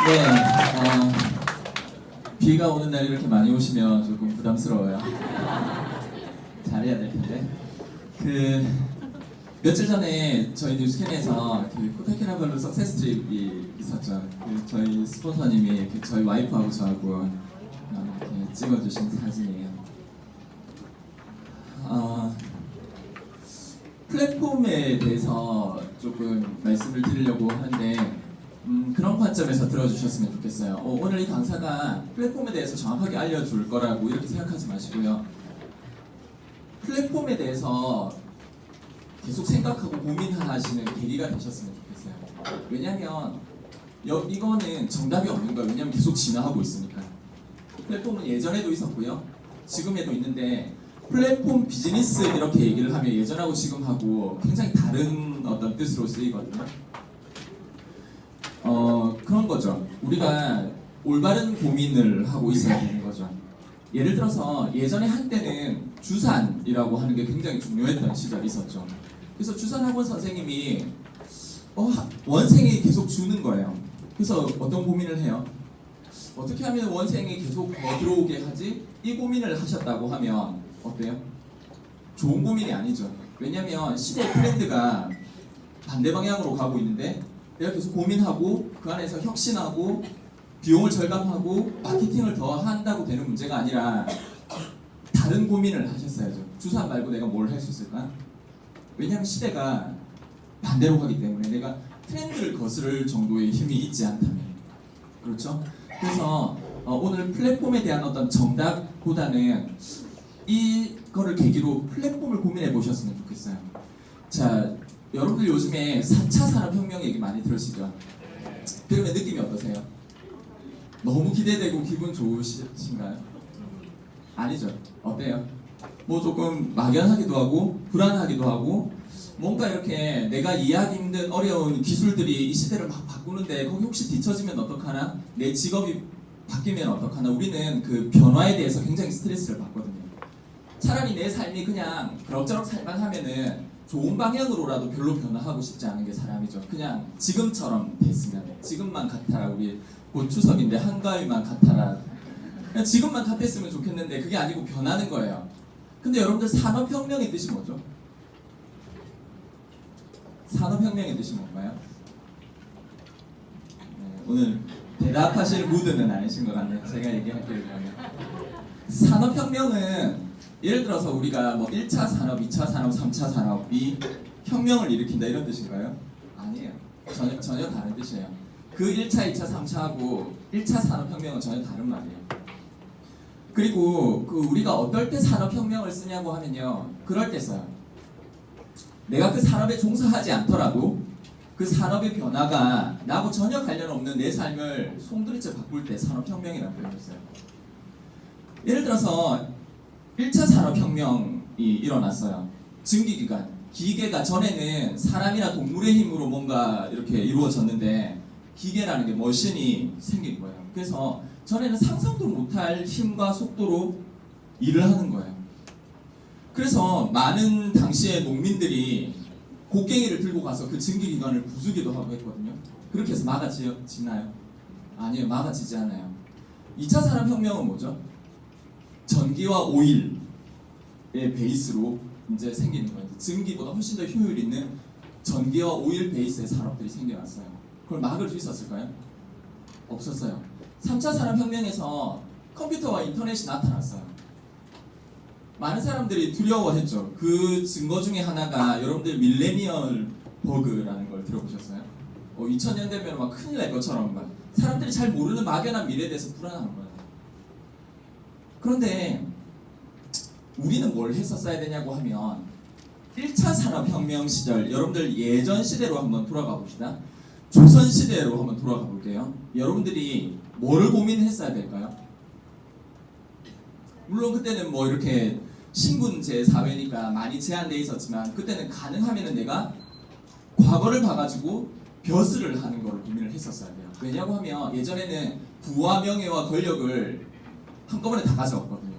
네, 비가 오는 날 이렇게 많이 오시면 조금 부담스러워요. 잘해야 될 텐데. 며칠 전에 저희 뉴스캔에서 코타키나발루 석세스 트립이 있었죠. 저희 스폰서님이 저희 와이프하고 저하고 이렇게 찍어주신 사진이에요. 플랫폼에 대해서 조금 말씀을 드리려고 하는데 그런 관점에서 들어주셨으면 좋겠어요. 오늘 이 강사가 플랫폼에 대해서 정확하게 알려줄 거라고 이렇게 생각하지 마시고요. 플랫폼에 대해서 계속 생각하고 고민하시는 계기가 되셨으면 좋겠어요. 왜냐하면 이거는 정답이 없는 거예요. 왜냐하면 계속 진화하고 있으니까. 플랫폼은 예전에도 있었고요. 지금에도 있는데 플랫폼 비즈니스 이렇게 얘기를 하면 예전하고 지금하고 굉장히 다른 어떤 뜻으로 쓰이거든요. 그런 거죠. 우리가 올바른 고민을 하고 있어야 되는 거죠. 예를 들어서 예전에 한때는 주산이라고 하는 게 굉장히 중요했던 시절이 있었죠. 그래서 주산학원 선생님이 원생이 계속 주는 거예요. 그래서 어떤 고민을 해요? 어떻게 하면 원생이 계속 더 들어오게 하지? 이 고민을 하셨다고 하면 어때요? 좋은 고민이 아니죠. 왜냐면 시대의 트렌드가 반대 방향으로 가고 있는데 내가 계속 고민하고 그 안에서 혁신하고 비용을 절감하고 마케팅을 더 한다고 되는 문제가 아니라 다른 고민을 하셨어야죠. 주산 말고 내가 뭘 할 수 있을까? 왜냐하면 시대가 반대로 가기 때문에 내가 트렌드를 거스를 정도의 힘이 있지 않다면. 그렇죠? 그래서 오늘 플랫폼에 대한 어떤 정답보다는 이거를 계기로 플랫폼을 고민해 보셨으면 좋겠어요. 자, 여러분들 요즘에 4차 산업혁명 얘기 많이 들으시죠? 그러면 느낌이 어떠세요? 너무 기대되고 기분 좋으신가요? 아니죠. 어때요? 뭐 조금 막연하기도 하고 불안하기도 하고 뭔가 이렇게 내가 이해하기 힘든 어려운 기술들이 이 시대를 막 바꾸는데 거기 혹시 뒤처지면 어떡하나? 내 직업이 바뀌면 어떡하나? 우리는 그 변화에 대해서 굉장히 스트레스를 받거든요. 차라리 내 삶이 그냥 그럭저럭 살만 하면은 좋은 방향으로라도 별로 변화하고 싶지 않은 게 사람이죠. 그냥 지금처럼 됐으면, 지금만 같아라. 우리 곧 추석인데 한가위만 같아라. 그냥 지금만 같았으면 좋겠는데 그게 아니고 변하는 거예요. 근데 여러분들 산업혁명의 뜻이 뭐죠? 산업혁명의 뜻이 뭔가요? 네, 오늘 대답하실 무드는 아니신 것 같네요. 제가 얘기할게요. 그러면 산업혁명은 예를 들어서 우리가 뭐 1차 산업, 2차 산업, 3차 산업이 혁명을 일으킨다 이런 뜻인가요? 아니에요. 전혀 다른 뜻이에요. 그 1차, 2차, 3차하고 1차 산업혁명은 전혀 다른 말이에요. 그리고 우리가 어떨 때 산업혁명을 쓰냐고 하면요. 그럴 때 써요. 내가 그 산업에 종사하지 않더라도 그 산업의 변화가 나하고 전혀 관련 없는 내 삶을 송두리째 바꿀 때 산업혁명이라는 표현을 써요. 예를 들어서 1차 산업혁명이 일어났어요. 증기기관, 기계가 전에는 사람이나 동물의 힘으로 뭔가 이렇게 이루어졌는데 기계라는 게 머신이 생긴 거예요. 그래서 전에는 상상도 못할 힘과 속도로 일을 하는 거예요. 그래서 많은 당시의 농민들이 곡괭이를 들고 가서 그 증기기관을 부수기도 하고 했거든요. 그렇게 해서 막아지나요? 아니요, 막아지지 않아요. 2차 산업혁명은 뭐죠? 전기와 오일의 베이스로 이제 생기는 거예요. 증기보다 훨씬 더 효율 있는 전기와 오일 베이스의 산업들이 생겨났어요. 그걸 막을 수 있었을까요? 없었어요. 3차 산업혁명에서 컴퓨터와 인터넷이 나타났어요. 많은 사람들이 두려워했죠. 그 증거 중에 하나가 여러분들 밀레니얼 버그라는 걸 들어보셨어요? 2000년 되면 막 큰일 날 것처럼 막 사람들이 잘 모르는 막연한 미래에 대해서 불안한 거예요. 그런데 우리는 뭘 했었어야 되냐고 하면 1차 산업혁명 시절, 여러분들 예전 시대로 한번 돌아가 봅시다. 조선 시대로 한번 돌아가 볼게요. 여러분들이 뭐를 고민했어야 될까요? 물론 그때는 뭐 이렇게 신분제 사회니까 많이 제한되어 있었지만 그때는 가능하면은 내가 과거를 봐가지고 벼슬을 하는 걸 고민을 했었어야 돼요. 왜냐고 하면 예전에는 부와 명예와 권력을 한꺼번에 다 가져왔거든요.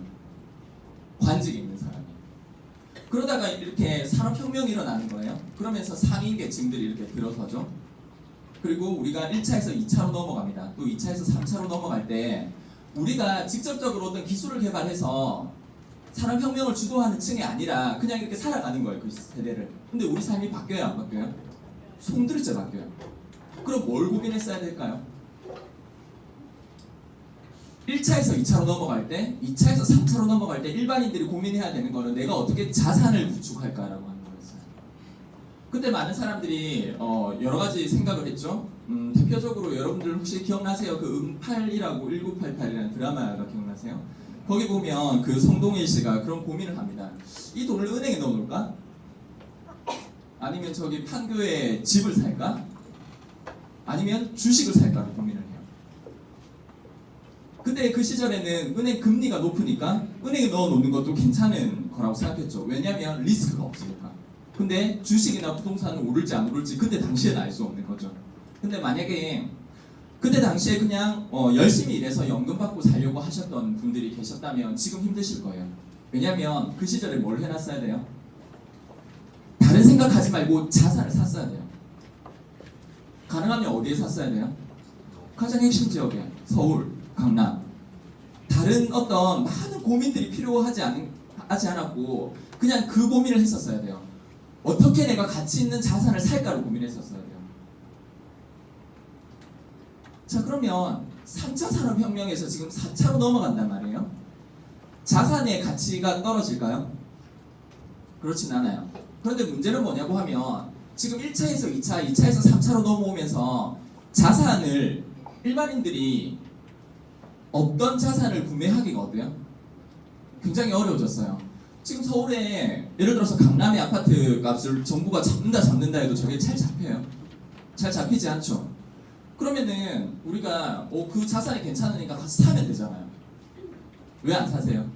관직에 있는 사람이. 그러다가 이렇게 산업혁명이 일어나는 거예요. 그러면서 상인 계층들이 이렇게 들어서죠. 그리고 우리가 1차에서 2차로 넘어갑니다. 또 2차에서 3차로 넘어갈 때 우리가 직접적으로 어떤 기술을 개발해서 산업혁명을 주도하는 층이 아니라 그냥 이렇게 살아가는 거예요. 그 세대를. 근데 우리 삶이 바뀌어요, 안 바뀌어요? 송두리째 바뀌어요. 그럼 뭘 고민했어야 될까요? 1차에서 2차로 넘어갈 때, 2차에서 3차로 넘어갈 때 일반인들이 고민해야 되는 거는 내가 어떻게 자산을 구축할까라고 하는 거였어요. 그때 많은 사람들이 여러 가지 생각을 했죠. 대표적으로 여러분들 혹시 기억나세요? 그 응팔이라고 1988이라는 드라마가 기억나세요? 거기 보면 그 성동일 씨가 그런 고민을 합니다. 이 돈을 은행에 넣어놓을까? 아니면 저기 판교에 집을 살까? 아니면 주식을 살까를 고민을 해요. 그때 그 시절에는 은행 금리가 높으니까 은행에 넣어놓는 것도 괜찮은 거라고 생각했죠. 왜냐하면 리스크가 없으니까. 근데 주식이나 부동산은 오를지 안 오를지 그때 당시에는 알 수 없는 거죠. 근데 만약에 그때 당시에 그냥 열심히 일해서 연금 받고 살려고 하셨던 분들이 계셨다면 지금 힘드실 거예요. 왜냐하면 그 시절에 뭘 해놨어야 돼요? 다른 생각하지 말고 자산을 샀어야 돼요. 가능하면 어디에 샀어야 돼요? 가장 핵심 지역에 서울, 강남. 다른 어떤 많은 고민들이 필요하지 않았고 그냥 그 고민을 했었어야 돼요. 어떻게 내가 가치 있는 자산을 살까를 고민했었어야 돼요. 자, 그러면 3차 산업혁명에서 지금 4차로 넘어간단 말이에요. 자산의 가치가 떨어질까요? 그렇진 않아요. 그런데 문제는 뭐냐고 하면 지금 1차에서 2차, 2차에서 3차로 넘어오면서 자산을 일반인들이 어떤 자산을 구매하기가 어때요? 굉장히 어려워졌어요. 지금 서울에 예를 들어서 강남의 아파트 값을 정부가 잡는다 해도 저게 잘 잡혀요? 잘 잡히지 않죠. 그러면은 우리가 그 자산이 괜찮으니까 가서 사면 되잖아요. 왜 안 사세요?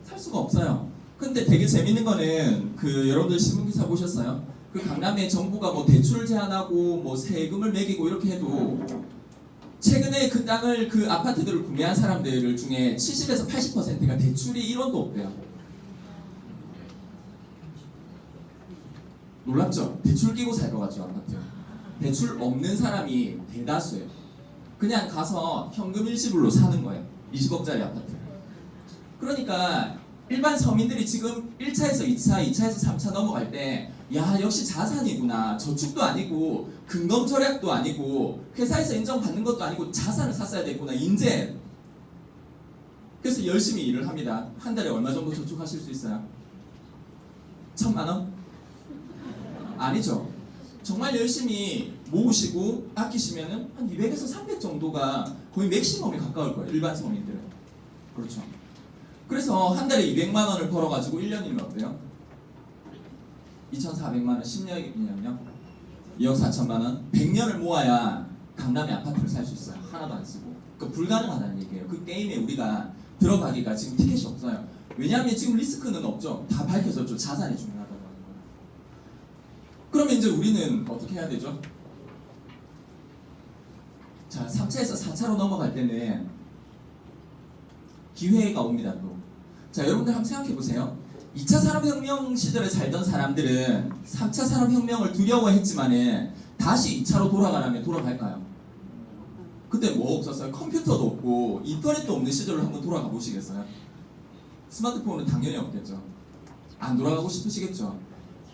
살 수가 없어요. 근데 되게 재밌는 거는 여러분들 신문기사 보셨어요? 그 강남에 정부가 뭐 대출 제한하고 뭐 세금을 매기고 이렇게 해도 최근에 그 땅을 그 아파트들을 구매한 사람들 중에 70에서 80%가 대출이 1원도 없대요. 놀랍죠? 대출 끼고 살 것 같죠, 아파트. 대출 없는 사람이 대다수예요. 그냥 가서 현금 일시불로 사는 거예요. 20억짜리 아파트. 그러니까 일반 서민들이 지금 1차에서 2차, 2차에서 3차 넘어갈 때 야, 역시 자산이구나. 저축도 아니고 근검 절약도 아니고 회사에서 인정받는 것도 아니고 자산을 샀어야 되구나. 인제. 그래서 열심히 일을 합니다. 한 달에 얼마 정도 저축하실 수 있어요? 1,000만 원? 아니죠. 정말 열심히 모으시고 아끼시면은 한 200에서 300 정도가 거의 맥시멈에 가까울 거예요. 일반 서민들은. 그렇죠. 그래서 한 달에 200만 원을 벌어가지고 1년이면 어때요? 2,400만 원, 10년이면요? 2억 4천만 원? 100년을 모아야 강남의 아파트를 살 수 있어요. 하나도 안 쓰고. 그러니까 불가능하다는 얘기예요. 그 게임에 우리가 들어가기가 지금 티켓이 없어요. 왜냐하면 지금 리스크는 없죠. 다 밝혀졌죠. 자산이 중요하다고 하는 거예요. 그러면 이제 우리는 어떻게 해야 되죠? 자, 3차에서 4차로 넘어갈 때는 기회가 옵니다. 또. 자, 여러분들 한번 생각해 보세요. 2차 산업혁명 시절에 살던 사람들은 3차 산업혁명을 두려워했지만은 다시 2차로 돌아가라면 돌아갈까요? 그때 뭐 없었어요? 컴퓨터도 없고 인터넷도 없는 시절을 한번 돌아가 보시겠어요? 스마트폰은 당연히 없겠죠. 안 돌아가고 싶으시겠죠?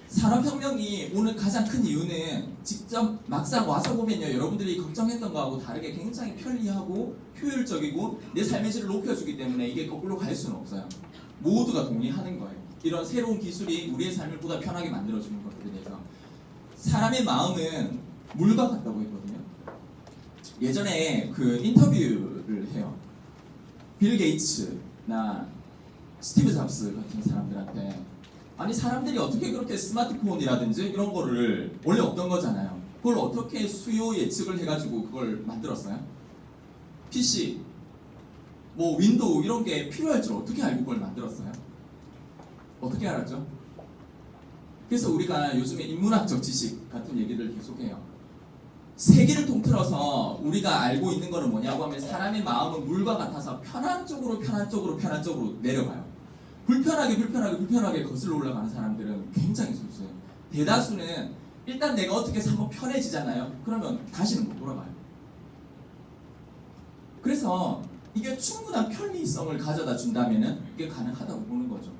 산업혁명이 오늘 가장 큰 이유는 직접 막상 와서 보면요, 여러분들이 걱정했던 거하고 다르게 굉장히 편리하고 효율적이고 내 삶의 질을 높여주기 때문에 이게 거꾸로 갈 수는 없어요. 모두가 동의하는 거예요. 이런 새로운 기술이 우리의 삶을 보다 편하게 만들어주는 것들에 대해서. 사람의 마음은 물과 같다고 했거든요. 예전에 그 인터뷰를 해요. 빌 게이츠나 스티브 잡스 같은 사람들한테 아니 사람들이 어떻게 그렇게 스마트폰이라든지 이런 거를 원래 없던 거잖아요. 그걸 어떻게 수요 예측을 해가지고 그걸 만들었어요? PC, 뭐 윈도우 이런 게 필요할 줄 어떻게 알고 그걸 만들었어요? 어떻게 알았죠? 그래서 우리가 요즘에 인문학적 지식 같은 얘기를 계속해요. 세계를 통틀어서 우리가 알고 있는 거는 뭐냐고 하면 사람의 마음은 물과 같아서 편한 쪽으로 내려가요. 불편하게 거슬러 올라가는 사람들은 굉장히 소수예요. 대다수는 일단 내가 어떻게 해서 한번 편해지잖아요. 그러면 다시는 못 돌아가요. 그래서 이게 충분한 편리성을 가져다 준다면은 이게 가능하다고 보는 거죠.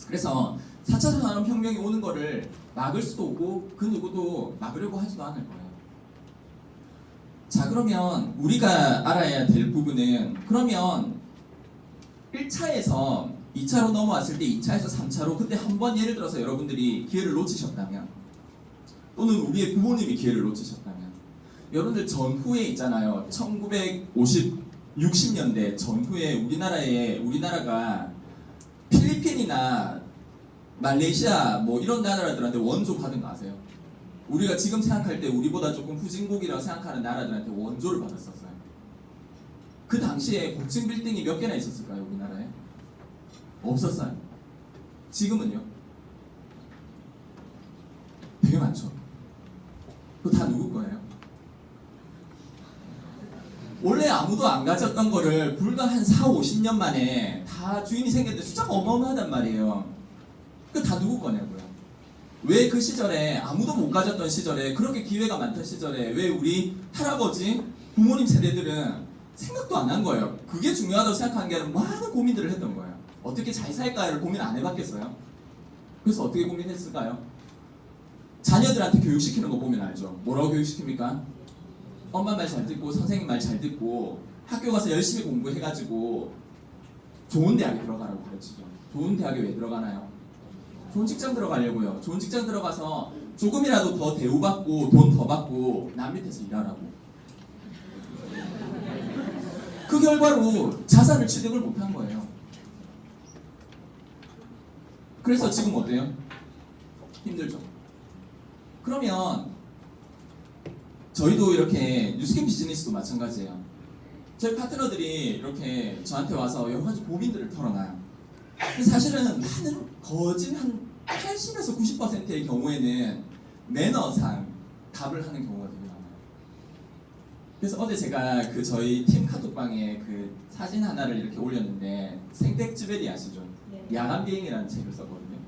그래서 4차 산업혁명이 오는 거를 막을 수도 없고 그 누구도 막으려고 하지도 않을 거예요. 자, 그러면 우리가 알아야 될 부분은, 그러면 1차에서 2차로 넘어왔을 때 2차에서 3차로 그때 한번 예를 들어서 여러분들이 기회를 놓치셨다면, 또는 우리의 부모님이 기회를 놓치셨다면, 여러분들 전후에 있잖아요. 1960년대 전후에 우리나라가 필리핀이나 말레이시아 뭐 이런 나라들한테 원조 받은 거 아세요? 우리가 지금 생각할 때 우리보다 조금 후진국이라고 생각하는 나라들한테 원조를 받았었어요. 그 당시에 고층 빌딩이 몇 개나 있었을까요, 우리나라에? 없었어요. 지금은요? 되게 많죠. 그거 다 누구 거예요? 원래 아무도 안 가졌던 거를 불과 한 4, 50년 만에 다 주인이 생겼는데 숫자가 어마어마하단 말이에요. 그 다 누구 거냐고요. 왜 그 시절에 아무도 못 가졌던 시절에, 그렇게 기회가 많던 시절에 왜 우리 할아버지, 부모님 세대들은 생각도 안 한 거예요. 그게 중요하다고 생각한 게 아니라 많은 고민들을 했던 거예요. 어떻게 잘 살까를 고민 안 해봤겠어요? 그래서 어떻게 고민했을까요? 자녀들한테 교육시키는 거 보면 알죠. 뭐라고 교육시킵니까? 엄마 말 잘 듣고 선생님 말 잘 듣고 학교 가서 열심히 공부해가지고 좋은 대학에 들어가라고 가르치죠. 좋은 대학에 왜 들어가나요? 좋은 직장 들어가려고요. 좋은 직장 들어가서 조금이라도 더 대우받고 돈 더 받고 남 밑에서 일하라고. 그 결과로 자산을 취득을 못한 거예요. 그래서 지금 어때요? 힘들죠. 그러면 저희도 이렇게 뉴스캠 비즈니스도 마찬가지예요. 저희 파트너들이 이렇게 저한테 와서 여러 가지 고민들을 털어놔요. 근데 사실은 많은 거진 한 80에서 90%의 경우에는 매너상 답을 하는 경우가 되게 많아요. 그래서 어제 제가 그 저희 팀 카톡방에 그 사진 하나를 이렇게 올렸는데, 생텍쥐베리 아시죠? 네. 야간 비행이라는 책을 썼거든요.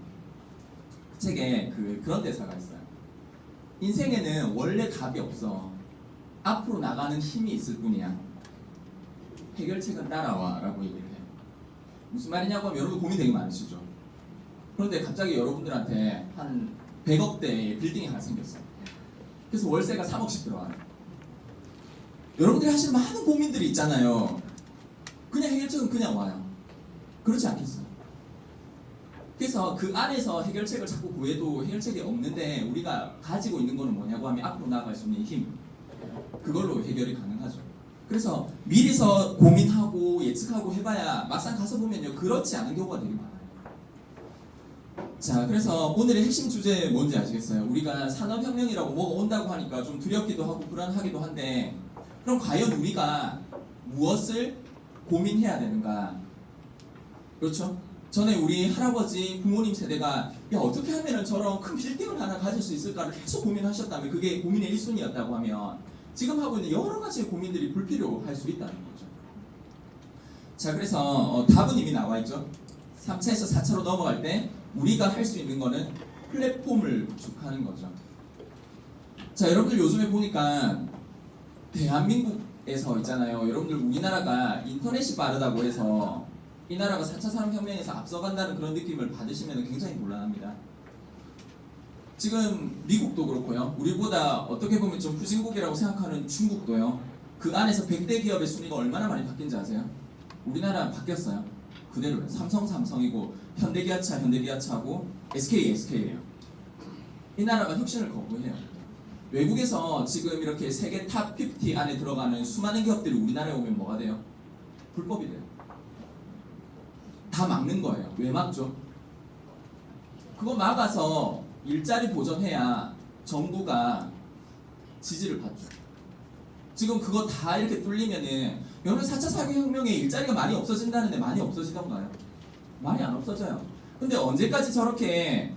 그 책에 그런 대사가 있어요. 인생에는 원래 답이 없어. 앞으로 나가는 힘이 있을 뿐이야. 해결책은 따라와 라고 얘기를 해요. 무슨 말이냐고 하면 여러분 고민 되게 많으시죠. 그런데 갑자기 여러분들한테 한 100억대의 빌딩이 하나 생겼어요. 그래서 월세가 3억씩 들어와요. 여러분들이 하시는 많은 고민들이 있잖아요. 그냥 해결책은 그냥 와요. 그렇지 않겠어요? 그래서 그 안에서 해결책을 자꾸 구해도 해결책이 없는데, 우리가 가지고 있는 거는 뭐냐고 하면 앞으로 나아갈 수 있는 힘, 그걸로 해결이 가능하죠. 그래서 미리서 고민하고 예측하고 해봐야 막상 가서 보면요, 그렇지 않은 경우가 되게 많아요. 자, 그래서 오늘의 핵심 주제 뭔지 아시겠어요? 우리가 산업혁명이라고 뭐가 온다고 하니까 좀 두렵기도 하고 불안하기도 한데, 그럼 과연 우리가 무엇을 고민해야 되는가? 그렇죠? 전에 우리 할아버지, 부모님 세대가 야, 어떻게 하면 저런 큰 빌딩을 하나 가질 수 있을까를 계속 고민하셨다면, 그게 고민의 1순위였다고 하면 지금 하고 있는 여러 가지의 고민들이 불필요할 수 있다는 거죠. 자, 그래서 답은 이미 나와 있죠. 3차에서 4차로 넘어갈 때 우리가 할 수 있는 거는 플랫폼을 구축하는 거죠. 자, 여러분들 요즘에 보니까 대한민국에서 있잖아요. 여러분들 우리나라가 인터넷이 빠르다고 해서 이 나라가 4차 산업혁명에서 앞서간다는 그런 느낌을 받으시면 굉장히 곤란합니다. 지금 미국도 그렇고요. 우리보다 어떻게 보면 좀 후진국이라고 생각하는 중국도요. 그 안에서 100대 기업의 순위가 얼마나 많이 바뀐지 아세요? 우리나라 바뀌었어요. 그대로요. 삼성이고 현대기아차하고 SK예요. 이 나라가 혁신을 거부해요. 외국에서 지금 이렇게 세계 탑 50 안에 들어가는 수많은 기업들이 우리나라에 오면 뭐가 돼요? 불법이 돼요. 다 막는 거예요. 왜 막죠? 그거 막아서 일자리 보전해야 정부가 지지를 받죠. 지금 그거 다 이렇게 뚫리면은, 여러분 4차 산업혁명에 일자리가 많이 없어진다는데 많이 없어지던가요? 많이 안 없어져요. 근데 언제까지 저렇게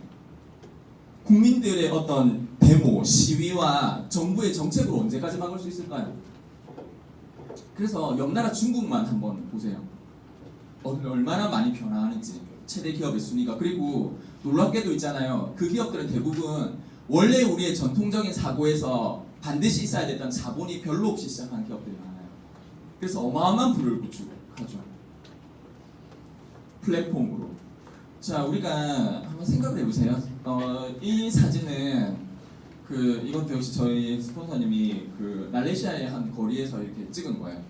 국민들의 어떤 데모, 시위와 정부의 정책으로 언제까지 막을 수 있을까요? 그래서 옆나라 중국만 한번 보세요. 얼마나 많이 변화하는지, 최대 기업의 순위가. 그리고 놀랍게도 있잖아요. 그 기업들은 대부분 원래 우리의 전통적인 사고에서 반드시 있어야 됐던 자본이 별로 없이 시작한 기업들이 많아요. 그래서 어마어마한 부를 구축하죠. 플랫폼으로. 자, 우리가 한번 생각을 해보세요. 이 사진은 이것도 역시 저희 스폰서님이 말레이시아의 한 거리에서 이렇게 찍은 거예요.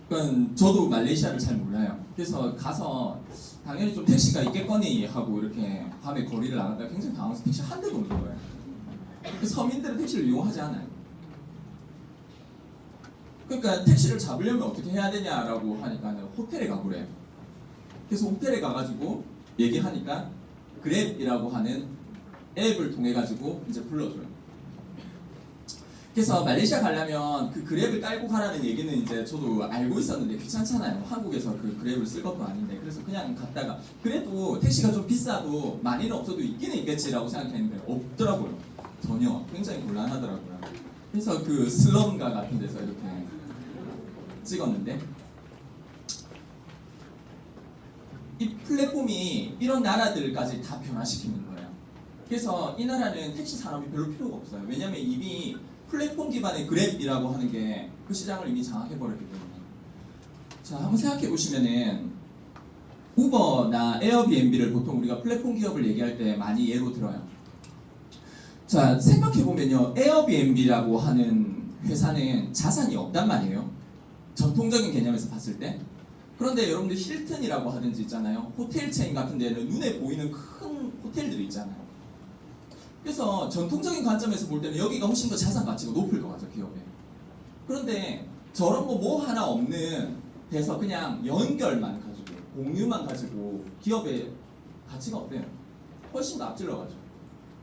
그러니까 저도 말레이시아를 잘 몰라요. 그래서 가서 당연히 좀 택시가 있겠거니 하고 이렇게 밤에 거리를 나갔다가 굉장히 당황해서 택시 한 대도 없는 거예요. 서민들은 택시를 이용하지 않아요. 그러니까 택시를 잡으려면 어떻게 해야 되냐라고 하니까 호텔에 가보래요. 그래서 호텔에 가가지고 얘기하니까 그랩이라고 하는 앱을 통해 가지고 이제 불러줘요. 그래서 말레이시아 가려면 그랩을 깔고 가라는 얘기는 이제 저도 알고 있었는데 귀찮잖아요. 한국에서 그랩을 쓸 것도 아닌데. 그래서 그냥 갔다가 그래도 택시가 좀 비싸도 많이는 없어도 있기는 있겠지라고 생각했는데 없더라고요. 전혀. 굉장히 곤란하더라고요. 그래서 슬럼가 같은 데서 이렇게 찍었는데 이 플랫폼이 이런 나라들까지 다 변화시키는 거예요. 그래서 이 나라는 택시 산업이 별로 필요가 없어요. 왜냐면 이미 플랫폼 기반의 그랩이라고 하는 게 그 시장을 이미 장악해버렸기 때문에. 자, 한번 생각해 보시면은 우버나 에어비앤비를 보통 우리가 플랫폼 기업을 얘기할 때 많이 예로 들어요. 자, 생각해 보면요, 에어비앤비라고 하는 회사는 자산이 없단 말이에요. 전통적인 개념에서 봤을 때. 그런데 여러분들 힐튼이라고 하든지 있잖아요. 호텔 체인 같은 데는 눈에 보이는 큰 호텔들이 있잖아요. 그래서 전통적인 관점에서 볼 때는 여기가 훨씬 더 자산 가치가 높을 것 같아요, 기업에. 그런데 저런 뭐 하나 없는 데서 그냥 연결만 가지고 공유만 가지고 기업의 가치가 없대요. 훨씬 더 앞질러가죠.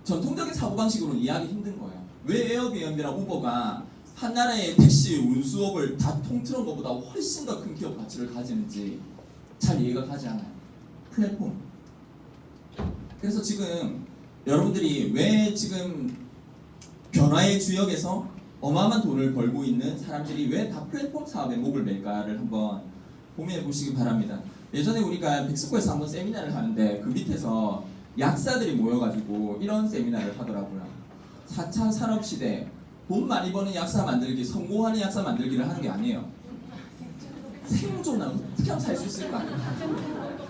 전통적인 사고방식으로는 이해하기 힘든 거예요. 왜 에어비앤비랑 우버가 한 나라의 택시 운수업을 다 통틀은 것보다 훨씬 더 큰 기업 가치를 가지는지 잘 이해가 가지 않아요. 플랫폼. 그래서 지금 여러분들이 왜 지금 변화의 주역에서 어마어마한 돈을 벌고 있는 사람들이 왜 다 플랫폼 사업에 목을 맬까를 한번 고민해 보시기 바랍니다. 예전에 우리가 빅스코에서 한번 세미나를 하는데 그 밑에서 약사들이 모여가지고 이런 세미나를 하더라고요. 4차 산업시대 돈 많이 버는 약사 만들기, 성공하는 약사 만들기를 하는 게 아니에요. 생존을 어떻게 하면 살 수 있을까?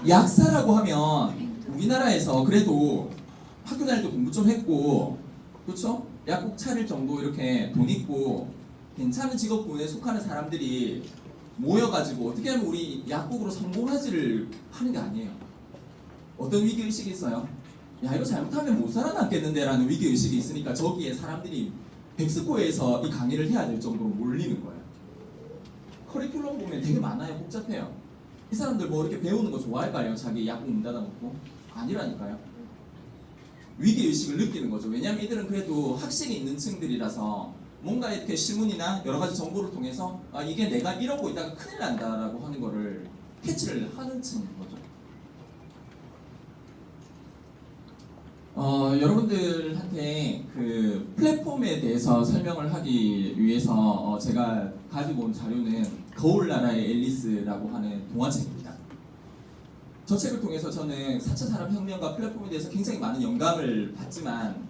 약사라고 하면 우리나라에서 그래도 학교 다닐 때 공부 좀 했고, 그렇죠? 약국 차릴 정도 이렇게 돈 있고 괜찮은 직업군에 속하는 사람들이 모여가지고 어떻게 하면 우리 약국으로 성공하지를 하는 게 아니에요. 어떤 위기의식이 있어요? 야, 이거 잘못하면 못 살아남겠는데 라는 위기의식이 있으니까 저기에 사람들이 백스코에서 이 강의를 해야 될 정도로 몰리는 거예요. 커리큘럼 보면 되게 많아요. 복잡해요. 이 사람들 뭐 이렇게 배우는 거 좋아할까요? 자기 약국 문 닫아놓고? 아니라니까요. 위기의식을 느끼는 거죠. 왜냐하면 이들은 그래도 학식이 있는 층들이라서 뭔가 이렇게 신문이나 여러 가지 정보를 통해서 이게 내가 이러고 있다가 큰일 난다라고 하는 거를 캐치를 하는 층인 거죠. 여러분들한테 플랫폼에 대해서 설명을 하기 위해서 제가 가지고 온 자료는 거울나라의 앨리스라고 하는 동화책입니다. 저 책을 통해서 저는 4차 산업혁명과 플랫폼에 대해서 굉장히 많은 영감을 받지만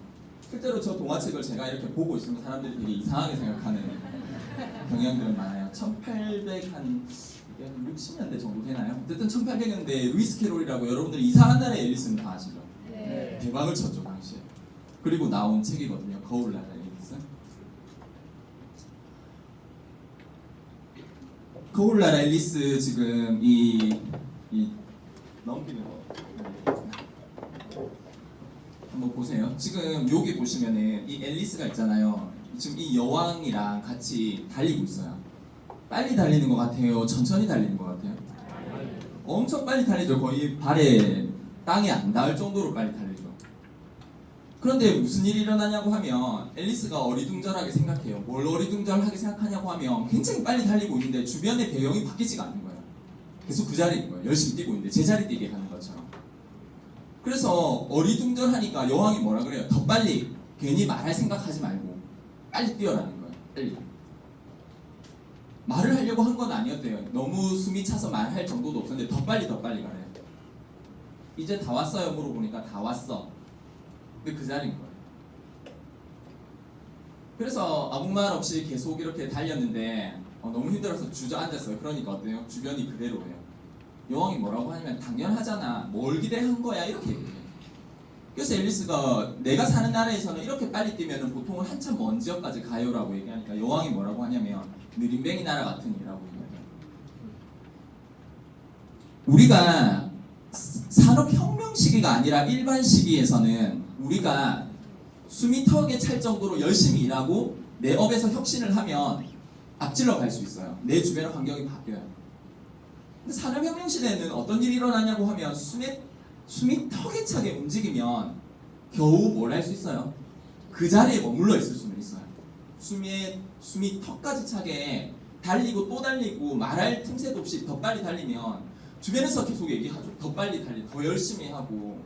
실제로 저 동화책을 제가 이렇게 보고 있으면 사람들이 되게 이상하게 생각하는 경향들은 많아요. 1860년대 정도 되나요? 어쨌든 1800년대 루이스 캐롤이라고 여러분들이 이상한 나라의 앨리스는 다 아시죠? 네. 대박을 쳤죠 당시에. 그리고 나온 책이거든요. 거울나라의 앨리스. 거울나라 앨리스 지금 이 넘기는 거 한번 보세요. 지금 여기 보시면은 이 앨리스가 있잖아요. 지금 이 여왕이랑 같이 달리고 있어요. 빨리 달리는 것 같아요? 천천히 달리는 것 같아요? 엄청 빨리 달리죠. 거의 발에 땅에 안 닿을 정도로 빨리 달리죠. 그런데 무슨 일이 일어나냐고 하면 앨리스가 어리둥절하게 생각해요. 뭘 어리둥절하게 생각하냐고 하면 굉장히 빨리 달리고 있는데 주변의 배경이 바뀌지가 않는 거예요. 계속 그 자리인 거예요. 열심히 뛰고 있는데 제자리 뛰게 하는 것처럼. 그래서 어리둥절하니까 여왕이 뭐라 그래요? 더 빨리. 괜히 말할 생각하지 말고 빨리 뛰어라는 거예요. 빨리. 말을 하려고 한 건 아니었대요. 너무 숨이 차서 말할 정도도 없었는데 더 빨리 가래요. 이제 다 왔어요? 물어보니까 다 왔어. 근데 그 자리인 거예요. 그래서 아무 말 없이 계속 이렇게 달렸는데 너무 힘들어서 주저앉았어요. 그러니까 어때요? 주변이 그대로예요. 여왕이 뭐라고 하냐면 당연하잖아. 뭘 기대한 거야? 이렇게 얘기해요. 그래서 앨리스가 내가 사는 나라에서는 이렇게 빨리 뛰면 보통은 한참 먼 지역까지 가요라고 얘기하니까 여왕이 뭐라고 하냐면 느림뱅이 나라 같으니라고 얘기해요. 우리가 산업혁명 시기가 아니라 일반 시기에서는 우리가 숨이 턱에 찰 정도로 열심히 일하고 내 업에서 혁신을 하면 앞질러 갈 수 있어요. 내 주변의 환경이 바뀌어요. 근데 산업혁명 시대에는 어떤 일이 일어나냐고 하면 숨이 턱에 차게 움직이면 겨우 뭘 할 수 있어요? 그 자리에 머물러 있을 수는 있어요. 숨이 턱까지 차게 달리고 또 달리고 말할 틈새도 없이 더 빨리 달리면 주변에서 계속 얘기하죠. 더 빨리 달리, 더 열심히 하고.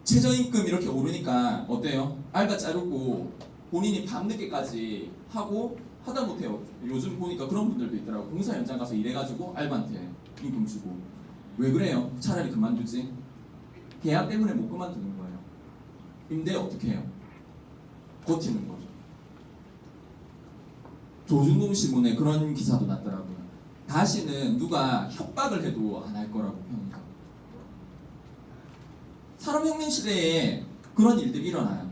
최저임금 이렇게 오르니까 어때요? 알바 자르고 본인이 밤늦게까지 하고 하다 못해요. 요즘 보니까 그런 분들도 있더라고. 공사 현장 가서 일해가지고 알바한테 임금 주고. 왜 그래요? 차라리 그만두지. 계약 때문에 못 그만두는 거예요. 임대 어떻게 해요? 버티는 거죠. 조중동 신문에 그런 기사도 났더라고요. 다시는 누가 협박을 해도 안 할 거라고 평가. 산업혁명 시대에 그런 일들이 일어나요.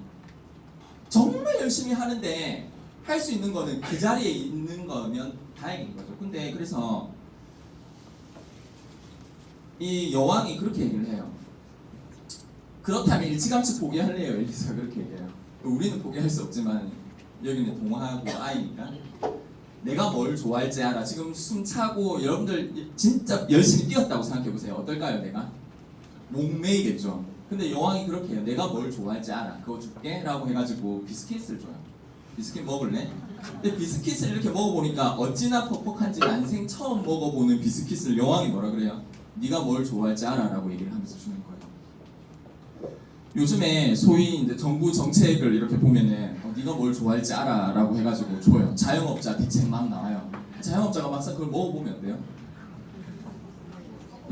정말 열심히 하는데 할 수 있는 거는 그 자리에 있는 거면 다행인 거죠. 근데 그래서 이 여왕이 그렇게 얘기를 해요. 그렇다면 일찌감치 포기할래요. 앨리스가 그렇게 얘기해요. 우리는 포기할 수 없지만 여기는 동화하고 아이니까 내가 뭘 좋아할지 알아. 지금 숨차고 여러분들 진짜 열심히 뛰었다고 생각해보세요. 어떨까요? 내가? 목매이겠죠. 근데 여왕이 그렇게 해요. 내가 뭘 좋아할지 알아. 그거 줄게 라고 해가지고 비스킷을 줘요. 비스킷 먹을래? 근데 비스킷을 이렇게 먹어보니까 어찌나 퍽퍽한지 난생 처음 먹어보는 비스킷을 여왕이 뭐라 그래요? 네가 뭘 좋아할지 알아 라고 얘기를 하면서 주는 거예요. 요즘에 소위 이제 정부 정책을 이렇게 보면은 네가 뭘 좋아할지 알아 라고 해가지고 줘요. 자영업자 대책 막 나와요. 자영업자가 막상 그걸 먹어보면 어때요?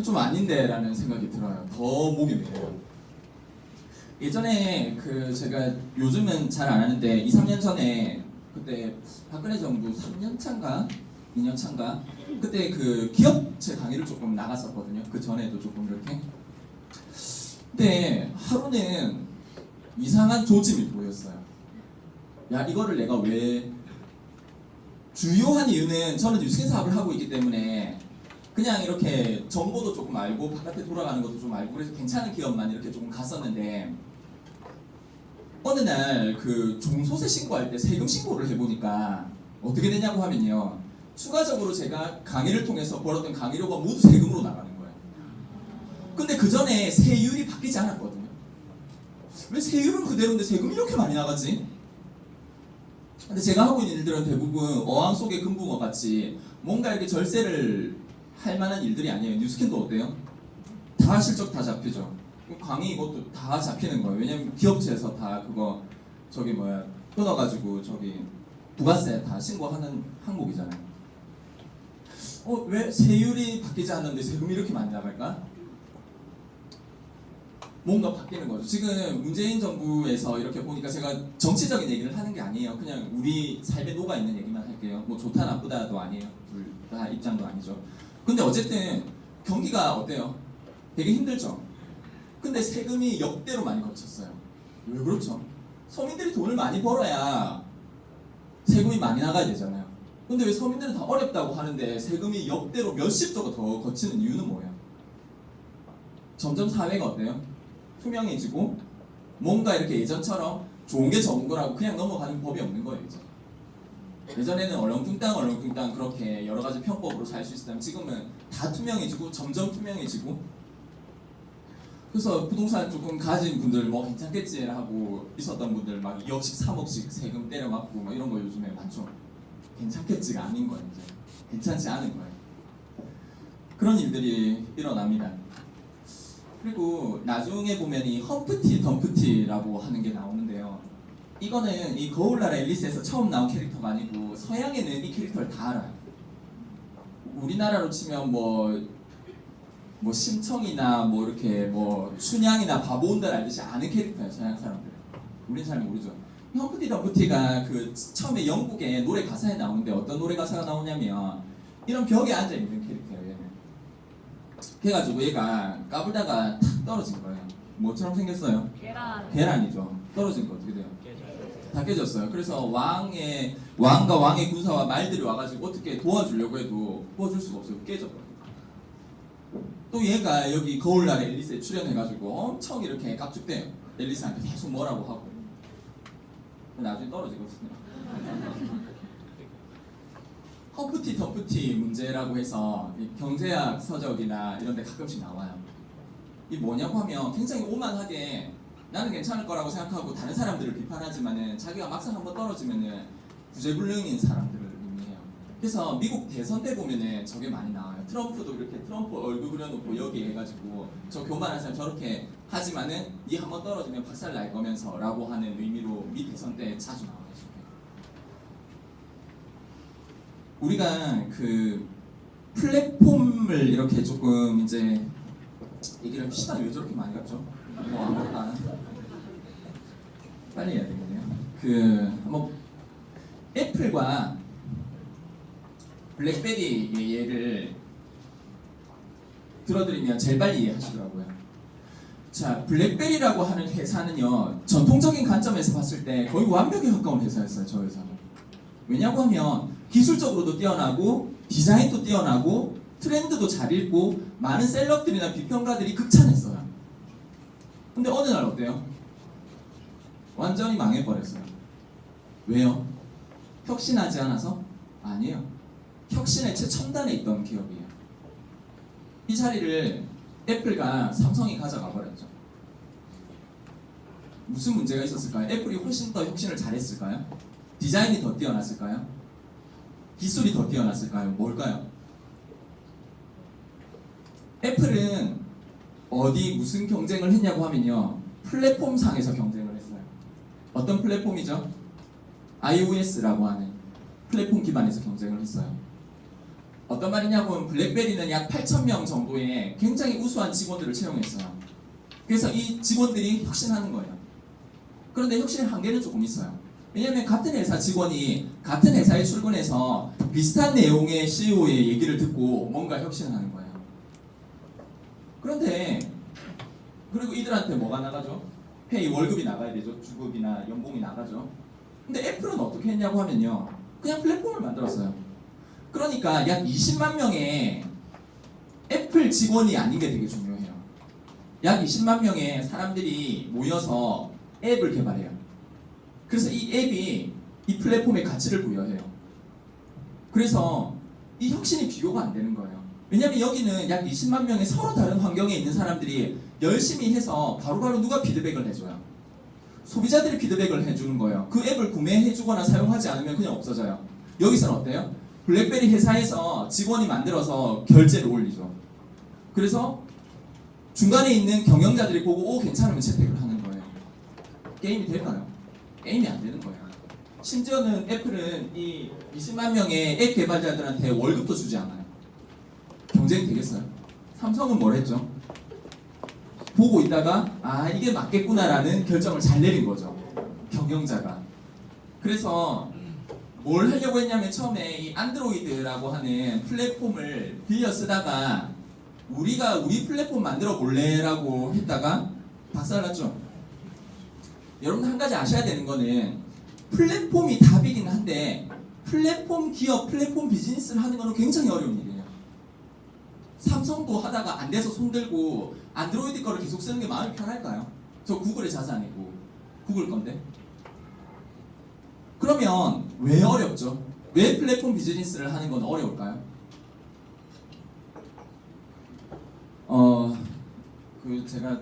좀 아닌데 라는 생각이 들어요. 더 목이 메요. 예전에 제가 요즘은 잘 안 하는데 2, 3년 전에 그때 박근혜 정부 3년 차인가 2년 차인가 그때 그 기업체 강의를 조금 나갔었거든요. 그 전에도 조금 이렇게. 근데 하루는 이상한 조짐이 보였어요. 야, 이거를 내가 왜 주요한 이유는 저는 뉴스캔 사업을 하고 있기 때문에 그냥 이렇게 정보도 조금 알고 바깥에 돌아가는 것도 좀 알고 그래서 괜찮은 기업만 이렇게 조금 갔었는데 어느 날 그 종소세 신고할 때 세금 신고를 해보니까 어떻게 되냐고 하면요. 추가적으로 제가 강의를 통해서 벌었던 강의료가 모두 세금으로 나가는 거예요. 근데 그 전에 세율이 바뀌지 않았거든요. 왜 세율은 그대로인데 세금이 이렇게 많이 나가지? 근데 제가 하고 있는 일들은 대부분 어항 속의 금붕어 같이 뭔가 이렇게 절세를 할 만한 일들이 아니에요. 뉴스캔도 어때요? 다 실적 다 잡히죠. 강의 이것도 다 잡히는 거예요. 왜냐면 기업체에서 다 그거 끊어가지고 부가세 다 신고하는 항목이잖아요. 왜 세율이 바뀌지 않는데 세금이 이렇게 많이 나갈까? 뭔가 바뀌는 거죠. 지금 문재인 정부에서 이렇게 보니까 제가 정치적인 얘기를 하는 게 아니에요. 그냥 우리 삶에 녹아 있는 얘기만 할게요. 뭐 좋다 나쁘다도 아니에요. 둘 다 입장도 아니죠. 근데 어쨌든 경기가 어때요? 되게 힘들죠. 근데 세금이 역대로 많이 거쳤어요. 왜 그렇죠? 서민들이 돈을 많이 벌어야 세금이 많이 나가야 되잖아요. 근데 왜 서민들은 다 어렵다고 하는데 세금이 역대로 몇십조가 더 거치는 이유는 뭐예요? 점점 사회가 어때요? 투명해지고 뭔가 이렇게 예전처럼 좋은 게 적은 거라고 그냥 넘어가는 법이 없는 거예요. 이제. 예전에는 얼렁뚱땅 그렇게 여러 가지 편법으로 살 수 있었다면 지금은 다 투명해지고 점점 투명해지고 그래서 부동산 조금 가진 분들 뭐 괜찮겠지 하고 있었던 분들 막 2억씩 3억씩 세금 때려맞고 막 이런 거 요즘에 많죠. 괜찮겠지가 아닌 거예요. 이제. 괜찮지 않은 거예요. 그런 일들이 일어납니다. 그리고 나중에 보면 이 험프티 덤프티라고 하는 게 나오는데요. 이거는 이 거울나라 앨리스에서 처음 나온 캐릭터가 아니고 서양에는 이 캐릭터를 다 알아요. 우리나라로 치면 뭐 심청이나 뭐 이렇게 뭐 춘향이나 바보온들 알듯이 아는 캐릭터예요. 서양 사람들. 우린 잘 모르죠. 험프티 덤프티가 그 처음에 영국의 노래 가사에 나오는데 어떤 노래 가사가 나오냐면 이런 벽에 앉아 있는 캐릭터예요. 얘는. 그래가지고 얘가 까불다가 탁 떨어진 거예요. 뭐처럼 생겼어요? 계란이죠. 떨어진 거 어떻게 돼요? 다 깨졌어요. 그래서 왕과 왕의 군사와 말들이 와가지고 어떻게 도와주려고 해도 도와줄 수가 없어요. 깨져버려요. 또 얘가 여기 거울날에 앨리스에 출연해가지고 엄청 이렇게 깝죽대요. 앨리스한테 계속 뭐라고 하고 나중에 떨어지거든요. 험프티 덤프티 문제라고 해서 경제학 서적이나 이런 데 가끔씩 나와요. 이 뭐냐고 하면 굉장히 오만하게 나는 괜찮을 거라고 생각하고 다른 사람들을 비판하지만은 자기가 막상 한번 떨어지면은 구제불능인 사람들을 의미해요. 그래서 미국 대선 때 보면은 저게 많이 나와요. 트럼프도 이렇게 트럼프 얼굴 그려놓고 여기 해가지고 저 교만한 사람 저렇게 하지만은 니 한번 떨어지면 박살 날 거면서 라고 하는 의미로 미 대선 때 자주 나와요. 우리가 그 플랫폼을 이렇게 조금 이제 얘기를 시간이 왜 저렇게 많이 갔죠? 뭐 아무것도 안 하는 빨리 해야 되겠네요. 한번 애플과 블랙베리의 예를 들어드리면 제일 빨리 이해하시더라고요. 자, 블랙베리라고 하는 회사는요 전통적인 관점에서 봤을 때 거의 완벽에 가까운 회사였어요. 저 회사는. 왜냐고 하면 기술적으로도 뛰어나고 디자인도 뛰어나고 트렌드도 잘 읽고 많은 셀럽들이나 비평가들이 극찬했어요. 근데 어느 날 어때요? 완전히 망해버렸어요. 왜요? 혁신하지 않아서? 아니에요. 혁신의 최첨단에 있던 기업이에요. 이 자리를 애플과 삼성이 가져가 버렸죠. 무슨 문제가 있었을까요? 애플이 훨씬 더 혁신을 잘했을까요? 디자인이 더 뛰어났을까요? 기술이 더 뛰어났을까요? 뭘까요? 애플은 어디 무슨 경쟁을 했냐고 하면요 플랫폼 상에서 경쟁을 했어요. 어떤 플랫폼이죠? iOS라고 하는 플랫폼 기반에서 경쟁을 했어요. 어떤 말이냐고 하면 블랙베리는 약 8,000명 정도의 굉장히 우수한 직원들을 채용했어요. 그래서 이 직원들이 혁신하는 거예요. 그런데 혁신의 한계는 조금 있어요. 왜냐하면 같은 회사 직원이 같은 회사에 출근해서 비슷한 내용의 CEO의 얘기를 듣고 뭔가 혁신을 하는 거예요. 그런데 그리고 이들한테 뭐가 나가죠? 페이 월급이 나가야 되죠. 주급이나 연봉이 나가죠. 근데 애플은 어떻게 했냐고 하면요 그냥 플랫폼을 만들었어요. 그러니까 약 20만 명의 애플 직원이 아닌 게 되게 중요해요. 약 20만 명의 사람들이 모여서 앱을 개발해요. 그래서 이 앱이 이 플랫폼에 가치를 부여해요. 그래서 이 혁신이 비교가 안 되는 거예요. 왜냐하면 여기는 약 20만 명의 서로 다른 환경에 있는 사람들이 열심히 해서 바로바로 누가 피드백을 해줘요? 소비자들이 피드백을 해주는 거예요. 그 앱을 구매해주거나 사용하지 않으면 그냥 없어져요. 여기서는 어때요? 블랙베리 회사에서 직원이 만들어서 결제를 올리죠. 그래서 중간에 있는 경영자들이 보고 오 괜찮으면 채택을 하는 거예요. 게임이 될까요? 게임이 안 되는 거예요. 심지어는 애플은 이 20만 명의 앱 개발자들한테 월급도 주지 않아요. 경쟁이 되겠어요? 삼성은 뭘 했죠? 보고 있다가 아 이게 맞겠구나라는 결정을 잘 내린 거죠. 경영자가. 그래서 뭘 하려고 했냐면 처음에 이 안드로이드라고 하는 플랫폼을 빌려 쓰다가 우리가 우리 플랫폼 만들어 볼래라고 했다가 박살났죠. 여러분 한 가지 아셔야 되는 거는 플랫폼이 답이긴 한데 플랫폼 기업, 플랫폼 비즈니스를 하는 거는 굉장히 어려운 일이에요. 삼성도 하다가 안 돼서 손들고 안드로이드 거를 계속 쓰는 게 마음이 편할까요? 저 구글의 자산이고 구글 건데. 그러면 왜 어렵죠? 왜 플랫폼 비즈니스를 하는 건 어려울까요? 제가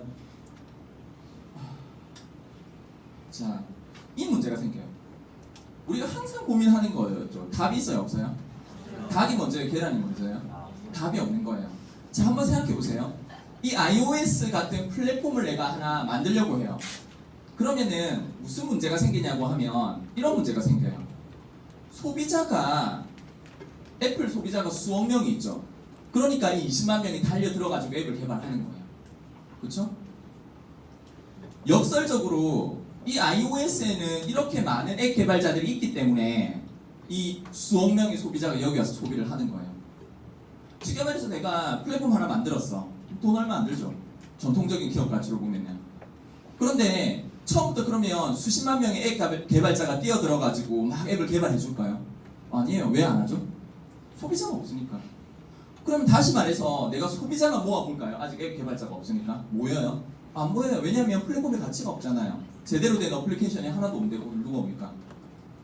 자, 이 문제가 생겨요. 우리가 항상 고민하는 거였죠. 답이 있어요, 없어요? 닭이 먼저예요, 계란이 먼저예요? 답이 없는 거예요. 자, 한번 생각해 보세요. 이 iOS 같은 플랫폼을 내가 하나 만들려고 해요. 그러면은 무슨 문제가 생기냐고 하면 이런 문제가 생겨요. 소비자가 애플 소비자가 수억 명이 있죠. 그러니까 이 20만 명이 달려 들어가지고 앱을 개발하는 거예요. 그렇죠? 역설적으로 이 iOS에는 이렇게 많은 앱 개발자들이 있기 때문에 이 수억 명의 소비자가 여기 와서 소비를 하는 거예요. 쉽게 말해서 내가 플랫폼 하나 만들었어. 돈 얼마 안 들죠. 전통적인 기업 가치로 보면은. 그런데 처음부터 그러면 수십만 명의 앱 개발자가 뛰어들어가지고 막 앱을 개발해 줄까요? 아니에요. 왜 안 하죠? 소비자가 없으니까. 그럼 다시 말해서 내가 소비자만 모아볼까요? 아직 앱 개발자가 없으니까. 모여요? 안 모여요. 왜냐하면 플랫폼의 가치가 없잖아요. 제대로 된 어플리케이션이 하나도 없는데 누가 옵니까?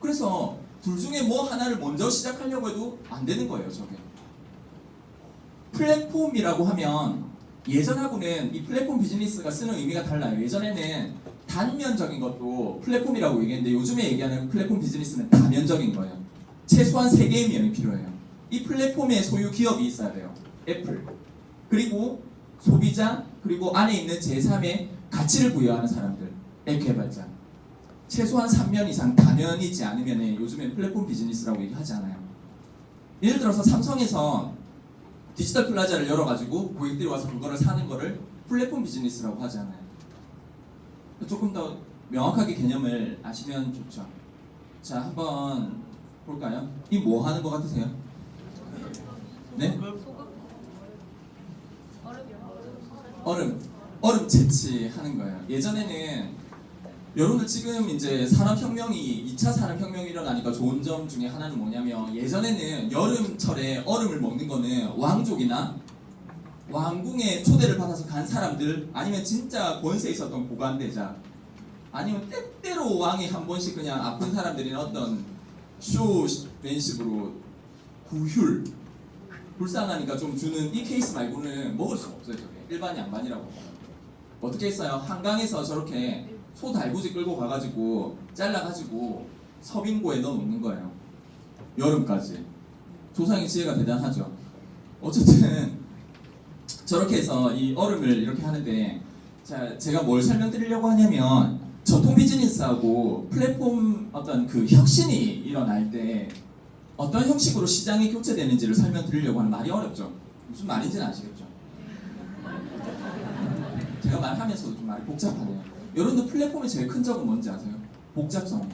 그래서 둘 중에 뭐 하나를 먼저 시작하려고 해도 안 되는 거예요. 저게. 플랫폼이라고 하면 예전하고는 이 플랫폼 비즈니스가 쓰는 의미가 달라요. 예전에는 단면적인 것도 플랫폼이라고 얘기했는데 요즘에 얘기하는 플랫폼 비즈니스는 다면적인 거예요. 최소한 3개의 면이 필요해요. 이 플랫폼의 소유 기업이 있어야 돼요. 애플. 그리고 소비자, 그리고 안에 있는 제3의 가치를 부여하는 사람들. 앱 개발자. 최소한 3면 이상 다면이지 않으면 요즘엔 플랫폼 비즈니스라고 얘기하지 않아요. 예를 들어서 삼성에서 디지털 플라자를 열어가지고 고객들이 와서 그거를 사는 거를 플랫폼 비즈니스라고 하지 않아요. 조금 더 명확하게 개념을 아시면 좋죠. 자, 한번 볼까요? 이 뭐 하는 거 같으세요? 네? 얼음 채취하는 거예요. 예전에는 여러분들 지금 이제 산업혁명이 2차 산업혁명이 일어나니까 좋은 점 중에 하나는 뭐냐면 예전에는 여름철에 얼음을 먹는 거는 왕족이나 왕궁에 초대를 받아서 간 사람들 아니면 진짜 권세 있었던 고관대자 아니면 때때로 왕이 한 번씩 그냥 아픈 사람들이나 어떤 쇼맨식으로 구휼 불쌍하니까 좀 주는 이 케이스 말고는 먹을 수가 없어요. 저게 일반 양반이라고 어떻게 했어요? 한강에서 저렇게 소 달구지 끌고 가가지고 잘라가지고 서빙고에 넣어놓는 거예요. 여름까지. 조상의 지혜가 대단하죠. 어쨌든 저렇게 해서 이 얼음을 이렇게 하는데 자, 제가 뭘 설명드리려고 하냐면 전통 비즈니스하고 플랫폼 어떤 그 혁신이 일어날 때 어떤 형식으로 시장이 교체되는지를 설명드리려고 하는 말이 어렵죠. 무슨 말인지는 아시겠죠? 제가 말하면서도 좀 말이 복잡하네요. 여러분들 플랫폼의 제일 큰 적은 뭔지 아세요? 복잡성이에요.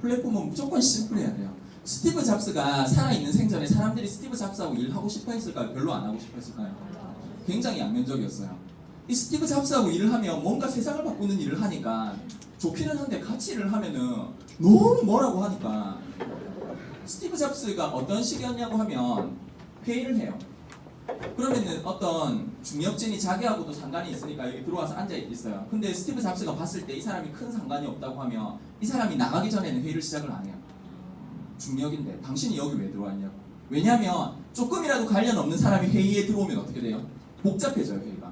플랫폼은 무조건 심플해야 돼요. 스티브 잡스가 살아있는 생전에 사람들이 스티브 잡스하고 일하고 싶어 했을까요? 별로 안 하고 싶어 했을까요? 굉장히 양면적이었어요. 이 스티브 잡스하고 일을 하면 뭔가 세상을 바꾸는 일을 하니까 좋기는 한데 같이 일을 하면은 너무 뭐라고 하니까 스티브 잡스가 어떤 식이었냐고 하면 회의를 해요. 그러면은 어떤 중역진이 자기하고도 상관이 있으니까 여기 들어와서 앉아 있어요. 근데 스티브 잡스가 봤을 때 이 사람이 큰 상관이 없다고 하면 이 사람이 나가기 전에는 회의를 시작을 안 해요. 중역인데 당신이 여기 왜 들어왔냐고. 왜냐하면 조금이라도 관련 없는 사람이 회의에 들어오면 어떻게 돼요? 복잡해져요 회의가.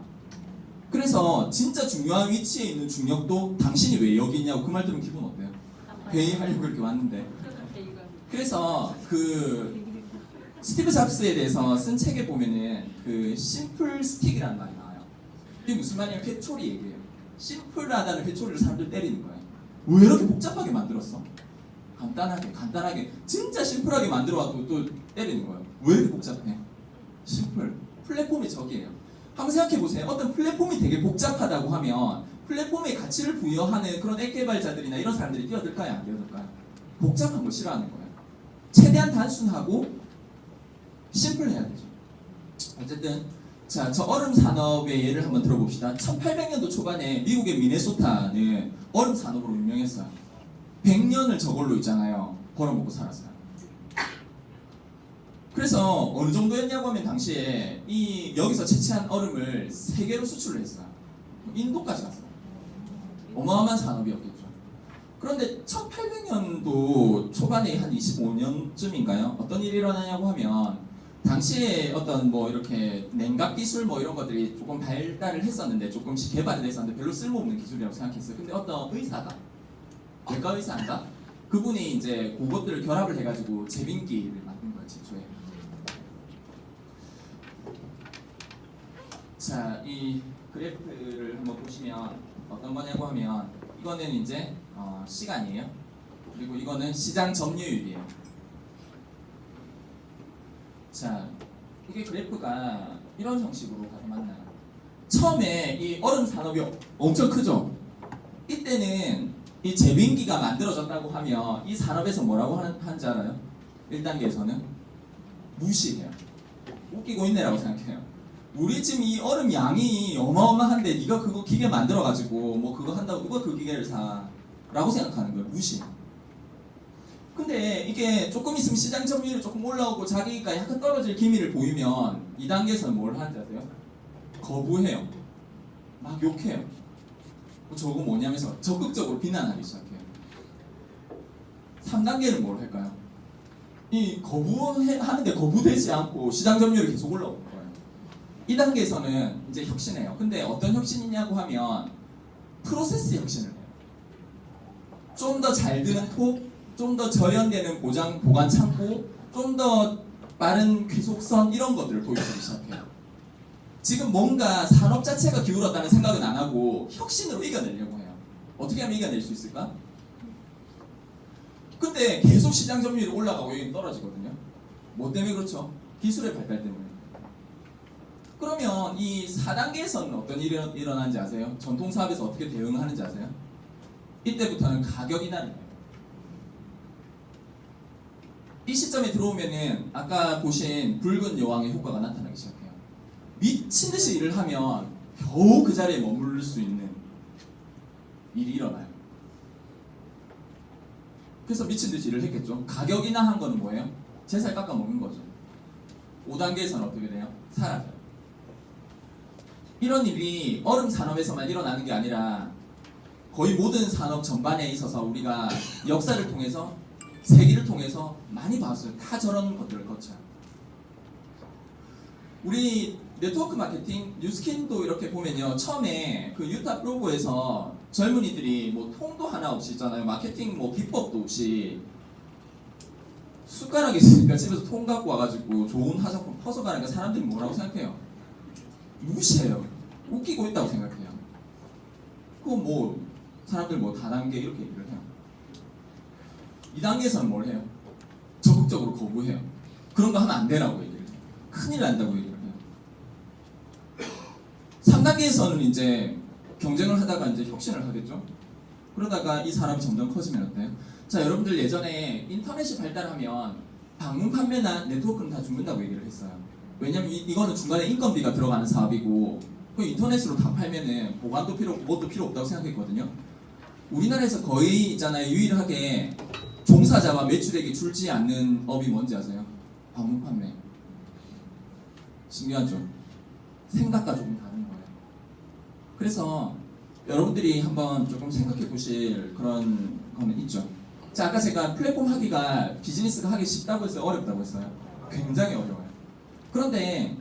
그래서 진짜 중요한 위치에 있는 중역도 당신이 왜 여기 있냐고 그 말 들으면 기분 어때요? 회의하려고 이렇게 왔는데. 그래서 그 스티브 잡스에 대해서 쓴 책에 보면은 그 심플 스틱이라는 말이 나와요. 이게 무슨 말이냐면 회초리 얘기예요. 심플하다는 회초리를 사람들 때리는 거예요. 왜 이렇게 복잡하게 만들었어? 간단하게 진짜 심플하게 만들어와도 또 때리는 거예요. 왜 이렇게 복잡해? 심플. 플랫폼이 저기예요. 한번 생각해보세요. 어떤 플랫폼이 되게 복잡하다고 하면 플랫폼에 가치를 부여하는 그런 앱 개발자들이나 이런 사람들이 뛰어들까요? 안 뛰어들까요? 복잡한 거 싫어하는 거예요. 최대한 단순하고 심플해야 되죠. 어쨌든 자, 저 얼음 산업의 예를 한번 들어봅시다. 1800년도 초반에 미국의 미네소타는 얼음 산업으로 유명했어요. 100년을 저걸로 있잖아요. 벌어먹고 살았어요. 그래서 어느 정도였냐고 하면 당시에 이 여기서 채취한 얼음을 세계로 수출을 했어요. 인도까지 갔어요. 어마어마한 산업이었겠죠. 그런데 1800년도 초반에 한 25년쯤인가요? 어떤 일이 일어나냐고 하면 당시에 어떤 뭐 이렇게 냉각 기술 뭐 이런 것들이 조금 발달을 했었는데 조금씩 개발이 됐었는데 별로 쓸모없는 기술이라고 생각했어요. 근데 어떤 의사가 외과 의사인가? 그분이 이제 그것들을 결합을 해가지고 제빙기를 만든 거예요, 최초에. 자, 이 그래프를 한번 보시면 어떤 거냐고 하면 이거는 이제 시간이에요. 그리고 이거는 시장 점유율이에요. 자, 이게 그래프가 이런 형식으로 가서 만나요. 처음에 이 얼음 산업이 엄청 크죠. 이때는 이 제빙기가 만들어졌다고 하면 이 산업에서 뭐라고 하는지 알아요? 1단계에서는 무시해요. 웃기고 있네라고 생각해요. 우리 지금 이 얼음 양이 어마어마한데 네가 그거 기계 만들어가지고 뭐 그거 한다고 누가 그 기계를 사? 라고 생각하는 거예요. 무시. 근데 이게 조금 있으면 시장 점유율이 조금 올라오고 자기가 약간 떨어질 기미를 보이면 2단계에서는 뭘 하는지 아세요? 거부해요. 막 욕해요. 저거 뭐냐면서 적극적으로 비난하기 시작해요. 3단계는 뭘 할까요? 이 거부하는데 거부되지 않고 시장 점유율이 계속 올라오는 거예요. 2단계에서는 이제 혁신해요. 근데 어떤 혁신이냐고 하면 프로세스 혁신을 해요. 좀 더 잘 드는 톡, 좀 더 절연되는 보관 창고, 좀 더 빠른 귀속선 이런 것들을 도입하기 시작해요. 지금 뭔가 산업 자체가 기울었다는 생각은 안 하고 혁신으로 이겨내려고 해요. 어떻게 하면 이겨낼 수 있을까? 근데 계속 시장 점유율이 올라가고 여기는 떨어지거든요. 뭐 때문에 그렇죠? 기술의 발달 때문에. 그러면 이 4단계에서는 어떤 일이 일어나는지 아세요? 전통사업에서 어떻게 대응하는지 아세요? 이때부터는 가격이 나는 거예요. 이 시점에 들어오면은 아까 보신 붉은 여왕의 효과가 나타나기 시작해요. 미친 듯이 일을 하면 겨우 그 자리에 머무를 수 있는 일이 일어나요. 그래서 미친 듯이 일을 했겠죠. 가격이 나한 거는 뭐예요? 제 살 깎아 먹는 거죠. 5단계에서는 어떻게 돼요? 사라져요. 이런 일이 얼음 산업에서만 일어나는 게 아니라 거의 모든 산업 전반에 있어서 우리가 역사를 통해서 세기를 통해서 많이 봤어요. 다 저런 것들을 거쳐요. 우리 네트워크 마케팅 뉴스킨도 이렇게 보면요. 처음에 그 유타 프로브에서 젊은이들이 뭐 통도 하나 없이 있잖아요. 마케팅 뭐 비법도 없이 숟가락이 있으니까 집에서 통 갖고 와가지고 좋은 화장품 퍼서 가니까 사람들이 뭐라고 생각해요? 무시해요. 웃기고 있다고 생각해요. 그거 뭐 사람들 뭐 다단계 이렇게 얘기를 해요. 2단계에서는 뭘 해요? 적극적으로 거부해요. 그런 거 하면 안 되라고 얘기를 해요. 큰일 난다고 얘기를 해요. 3단계에서는 이제 경쟁을 하다가 이제 혁신을 하겠죠. 그러다가 이 사람이 점점 커지면 어때요? 자, 여러분들 예전에 인터넷이 발달하면 방문 판매나 네트워크는 다 죽는다고 얘기를 했어요. 왜냐면 이거는 중간에 인건비가 들어가는 사업이고 그 인터넷으로 다 팔면은 보관도 필요 없고 뭣도 필요 없다고 생각했거든요. 우리나라에서 거의 있잖아요. 유일하게 종사자와 매출액이 줄지 않는 업이 뭔지 아세요? 방문 판매. 신기하죠? 생각과 조금 다른 거예요. 그래서 여러분들이 한번 조금 생각해 보실 그런 거는 있죠. 자, 아까 제가 플랫폼 하기가 비즈니스가 하기 쉽다고 했어요? 어렵다고 했어요? 굉장히 어려워요. 그런데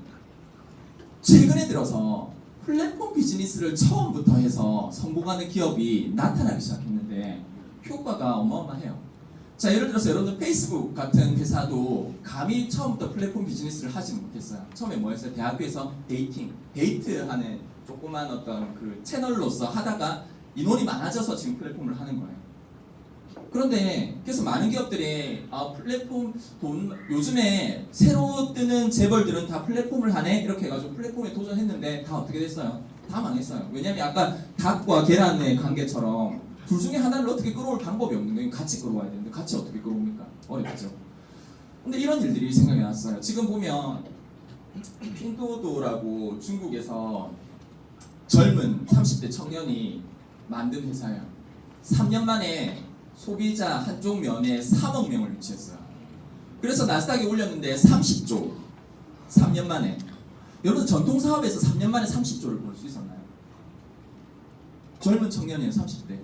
최근에 들어서 플랫폼 비즈니스를 처음부터 해서 성공하는 기업이 나타나기 시작했는데 효과가 어마어마해요. 자, 예를 들어서 여러분들 페이스북 같은 회사도 감히 처음부터 플랫폼 비즈니스를 하지는 못했어요. 처음에 뭐였어요? 대학교에서 데이트하는 조그만 어떤 그 채널로서 하다가 인원이 많아져서 지금 플랫폼을 하는 거예요. 그런데 그래서 많은 기업들이 플랫폼 요즘에 새로 뜨는 재벌들은 다 플랫폼을 하네 이렇게 해가지고 플랫폼에 도전했는데 다 어떻게 됐어요? 다 망했어요. 왜냐면 아까 닭과 계란의 관계처럼 둘 중에 하나를 어떻게 끌어올 방법이 없는 거예요. 같이 끌어와야 되는데 같이 어떻게 끌어옵니까? 어렵죠. 근데 이런 일들이 생각이 났어요. 지금 보면 핑도도라고 중국에서 젊은 30대 청년이 만든 회사예요. 3년 만에 소비자 한쪽 면에 3억 명을 유치했어요. 그래서 나스닥에 올렸는데 30조 3년 만에. 여러분 전통 사업에서 3년 만에 30조를 벌 수 있었나요? 젊은 청년이에요. 30대.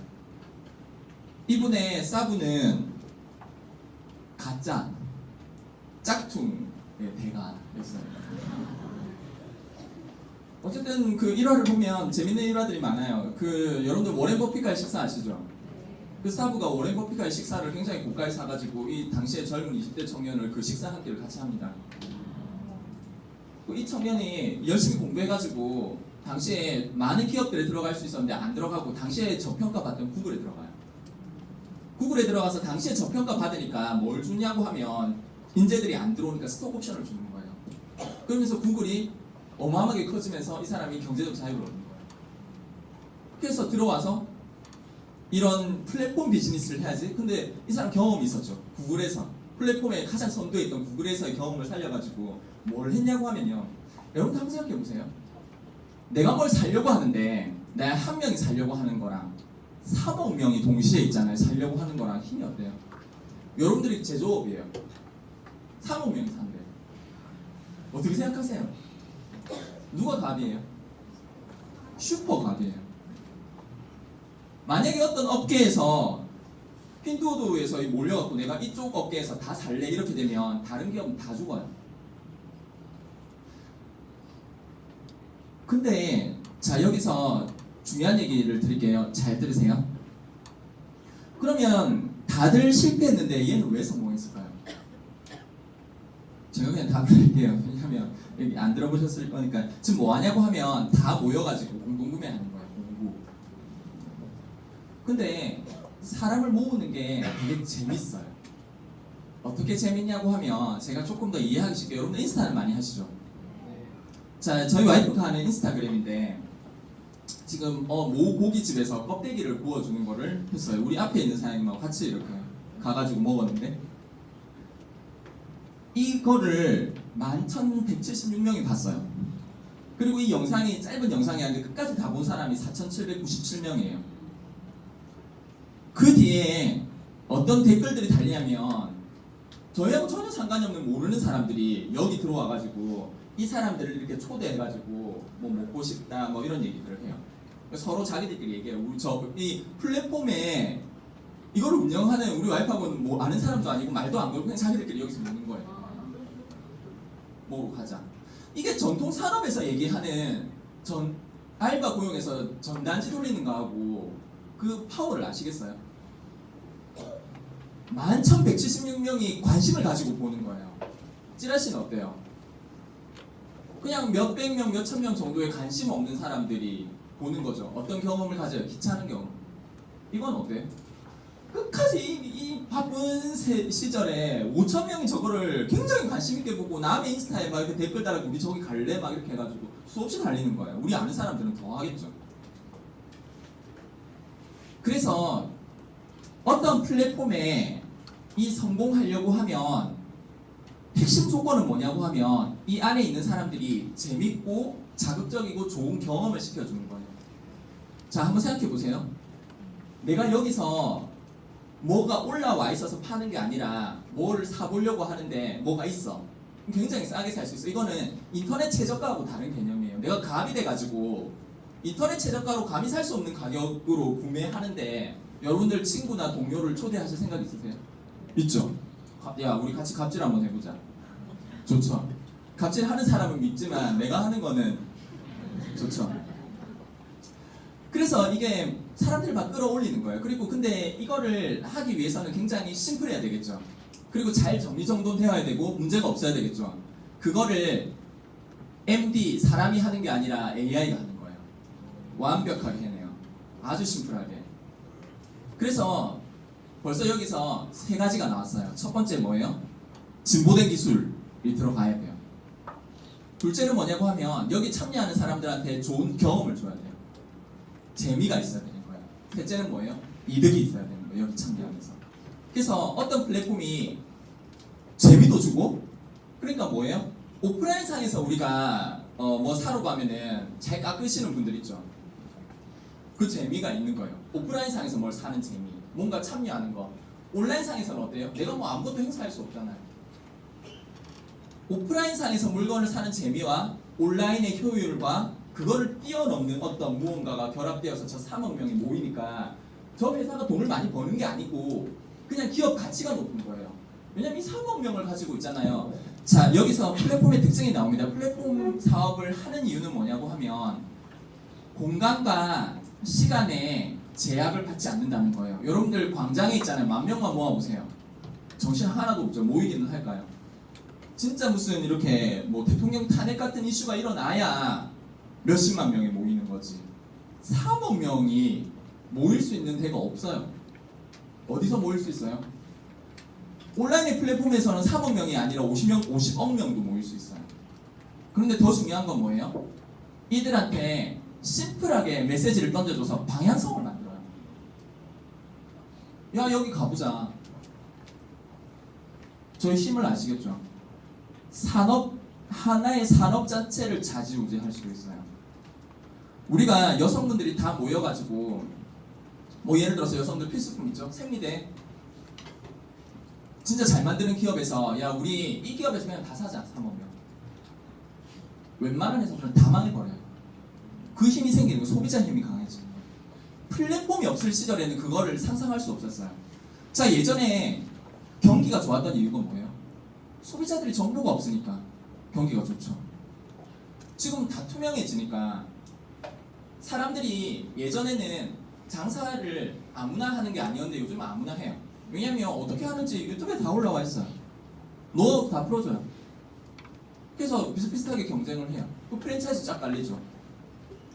이분의 사부는 가짜 짝퉁의 대가였어요. 어쨌든 그 일화를 보면 재밌는 일화들이 많아요. 그 여러분들 워렌 버핏과의 식사 아시죠? 그 사부가 워렌 버핏과의 식사를 굉장히 고가에 사가지고 이 당시에 젊은 20대 청년을 그 식사 한 끼를 같이 합니다. 이 청년이 열심히 공부해가지고 당시에 많은 기업들에 들어갈 수 있었는데 안 들어가고 당시에 저평가 받던 구글에 들어가요. 구글에 들어가서 당시에 저평가 받으니까 뭘 주냐고 하면 인재들이 안 들어오니까 스톡 옵션을 주는 거예요. 그러면서 구글이 어마어마하게 커지면서 이 사람이 경제적 자유를 얻는 거예요. 그래서 들어와서 이런 플랫폼 비즈니스를 해야지. 근데 이 사람 경험이 있었죠. 구글에서 플랫폼에 가장 선두에 있던 구글에서의 경험을 살려가지고 뭘 했냐고 하면요. 여러분 한번 생각해 보세요. 내가 뭘 살려고 하는데 나 한 명이 살려고 하는 거랑 3억 명이 동시에 있잖아요. 살려고 하는 거랑 힘이 어때요? 여러분들이 제조업이에요. 3억 명이 산대요. 어떻게 생각하세요? 누가 갑이에요? 슈퍼 갑이에요. 만약에 어떤 업계에서 핀두오도에서 몰려갖고 내가 이쪽 업계에서 다 살래 이렇게 되면 다른 기업은 다 죽어요. 근데 자 여기서 중요한 얘기를 드릴게요. 잘 들으세요. 그러면 다들 실패했는데 얘는 왜 성공했을까요? 제가 그냥 답을 할게요. 왜냐면 여기 안 들어보셨을 거니까 지금 뭐 하냐고 하면 다 모여가지고 공동구매하는 거예요. 공구. 근데 사람을 모으는 게 되게 재밌어요. 어떻게 재밌냐고 하면 제가 조금 더 이해하기 쉽게 여러분들 인스타를 많이 하시죠? 자, 저희 와이프가 하는 인스타그램인데 지금 모 고깃집에서 껍데기를 구워주는 거를 했어요. 우리 앞에 있는 사장님하고 같이 이렇게 가가지고 먹었는데 이거를 11,176명이 봤어요. 그리고 이 영상이 짧은 영상이 아닌데 끝까지 다 본 사람이 4,797명이에요. 그 뒤에 어떤 댓글들이 달리냐면 저희하고 전혀 상관이 없는 모르는 사람들이 여기 들어와가지고 이 사람들을 이렇게 초대해가지고 뭐 먹고 싶다 뭐 이런 얘기들을 해요. 서로 자기들끼리 얘기해요. 우리 이 플랫폼에 이거를 운영하는 우리 와이프하고는 뭐 아는 사람도 아니고 말도 안 걸고 그냥 자기들끼리 여기서 먹는 거예요. 뭐로 가자. 이게 전통 산업에서 얘기하는 알바 고용해서 전단지 돌리는 거하고 그 파워를 아시겠어요? 11,176명이 관심을 가지고 보는 거예요. 찌라시는 어때요? 그냥 몇백 명, 몇천 명 정도의 관심 없는 사람들이 보는 거죠. 어떤 경험을 가져요? 귀찮은 경험. 이건 어때요? 끝까지 이 바쁜 시절에 5천 명이 저거를 굉장히 관심 있게 보고 남의 인스타에 막 이렇게 댓글 달고 우리 저기 갈래? 막 이렇게 해가지고 수없이 달리는 거예요. 우리 아는 사람들은 더 하겠죠. 그래서 어떤 플랫폼에 이 성공하려고 하면 핵심 조건은 뭐냐고 하면 이 안에 있는 사람들이 재밌고 자극적이고 좋은 경험을 시켜주는 거예요. 자, 한번 생각해 보세요. 내가 여기서 뭐가 올라와 있어서 파는 게 아니라 뭐를 사보려고 하는데 뭐가 있어. 굉장히 싸게 살 수 있어. 이거는 인터넷 최저가하고 다른 개념이에요. 내가 감이 돼가지고 인터넷 최저가로 감히 살 수 없는 가격으로 구매하는데 여러분들 친구나 동료를 초대하실 생각 있으세요? 있죠? 야, 우리 같이 갑질 한번 해보자. 좋죠. 갑질하는 사람은 믿지만 내가 하는 거는 좋죠. 그래서 이게 사람들을 막 끌어올리는 거예요. 그리고 근데 이거를 하기 위해서는 굉장히 심플해야 되겠죠. 그리고 잘 정리정돈되어야 되고 문제가 없어야 되겠죠. 그거를 MD, 사람이 하는 게 아니라 AI가 하는 거예요. 완벽하게 해내요. 아주 심플하게. 그래서 벌써 여기서 세 가지가 나왔어요. 첫 번째 뭐예요? 진보된 기술이 들어가야 돼요. 둘째는 뭐냐고 하면 여기 참여하는 사람들한테 좋은 경험을 줘야 돼요. 재미가 있어야 되는 거예요. 셋째는 뭐예요? 이득이 있어야 되는 거예요. 여기 참여하면서. 그래서 어떤 플랫폼이 재미도 주고, 그러니까 뭐예요? 오프라인 상에서 우리가 뭐 사러 가면은 잘 깎으시는 분들 있죠. 그 재미가 있는 거예요. 오프라인 상에서 뭘 사는 재미, 뭔가 참여하는 거. 온라인 상에서는 어때요? 내가 뭐 아무것도 행사할 수 없잖아요. 오프라인 상에서 물건을 사는 재미와 온라인의 효율과 그거를 뛰어넘는 어떤 무언가가 결합되어서 저 3억 명이 모이니까 저 회사가 돈을 많이 버는 게 아니고 그냥 기업 가치가 높은 거예요. 왜냐면 이 3억 명을 가지고 있잖아요. 자, 여기서 플랫폼의 특징이 나옵니다. 플랫폼 사업을 하는 이유는 뭐냐고 하면 공간과 시간에 제약을 받지 않는다는 거예요. 여러분들 광장에 있잖아요. 10,000명만 모아보세요. 정신 하나도 없죠. 모이기는 할까요? 진짜 무슨 이렇게 뭐 대통령 탄핵 같은 이슈가 일어나야 몇십만 명이 모이는 거지. 3억 명이 모일 수 있는 데가 없어요. 어디서 모일 수 있어요? 온라인의 플랫폼에서는 3억 명이 아니라 50억 명도 모일 수 있어요. 그런데 더 중요한 건 뭐예요? 이들한테 심플하게 메시지를 던져줘서 방향성을 만들어요. 야 여기 가보자. 저희 힘을 아시겠죠? 하나의 산업 자체를 좌지우지할 수 있어요. 우리가 여성분들이 다 모여가지고 뭐 예를 들어서 여성들 필수품 있죠? 생리대. 진짜 잘 만드는 기업에서 야 우리 이 기업에서 그냥 다 사자 사모면 웬만한 회사들은 다 망해버려요. 그 힘이 생기는 거 소비자 힘이 강해지는 거예요. 플랫폼이 없을 시절에는 그거를 상상할 수 없었어요. 자 예전에 경기가 좋았던 이유가 뭐예요? 소비자들이 정보가 없으니까 경기가 좋죠. 지금 다 투명해지니까 사람들이 예전에는 장사를 아무나 하는 게 아니었는데 요즘은 아무나 해요. 왜냐면 어떻게 하는지 유튜브에 다 올라와 있어요. 너 다 풀어줘요. 그래서 비슷비슷하게 경쟁을 해요. 그 프랜차이즈 쫙 깔리죠.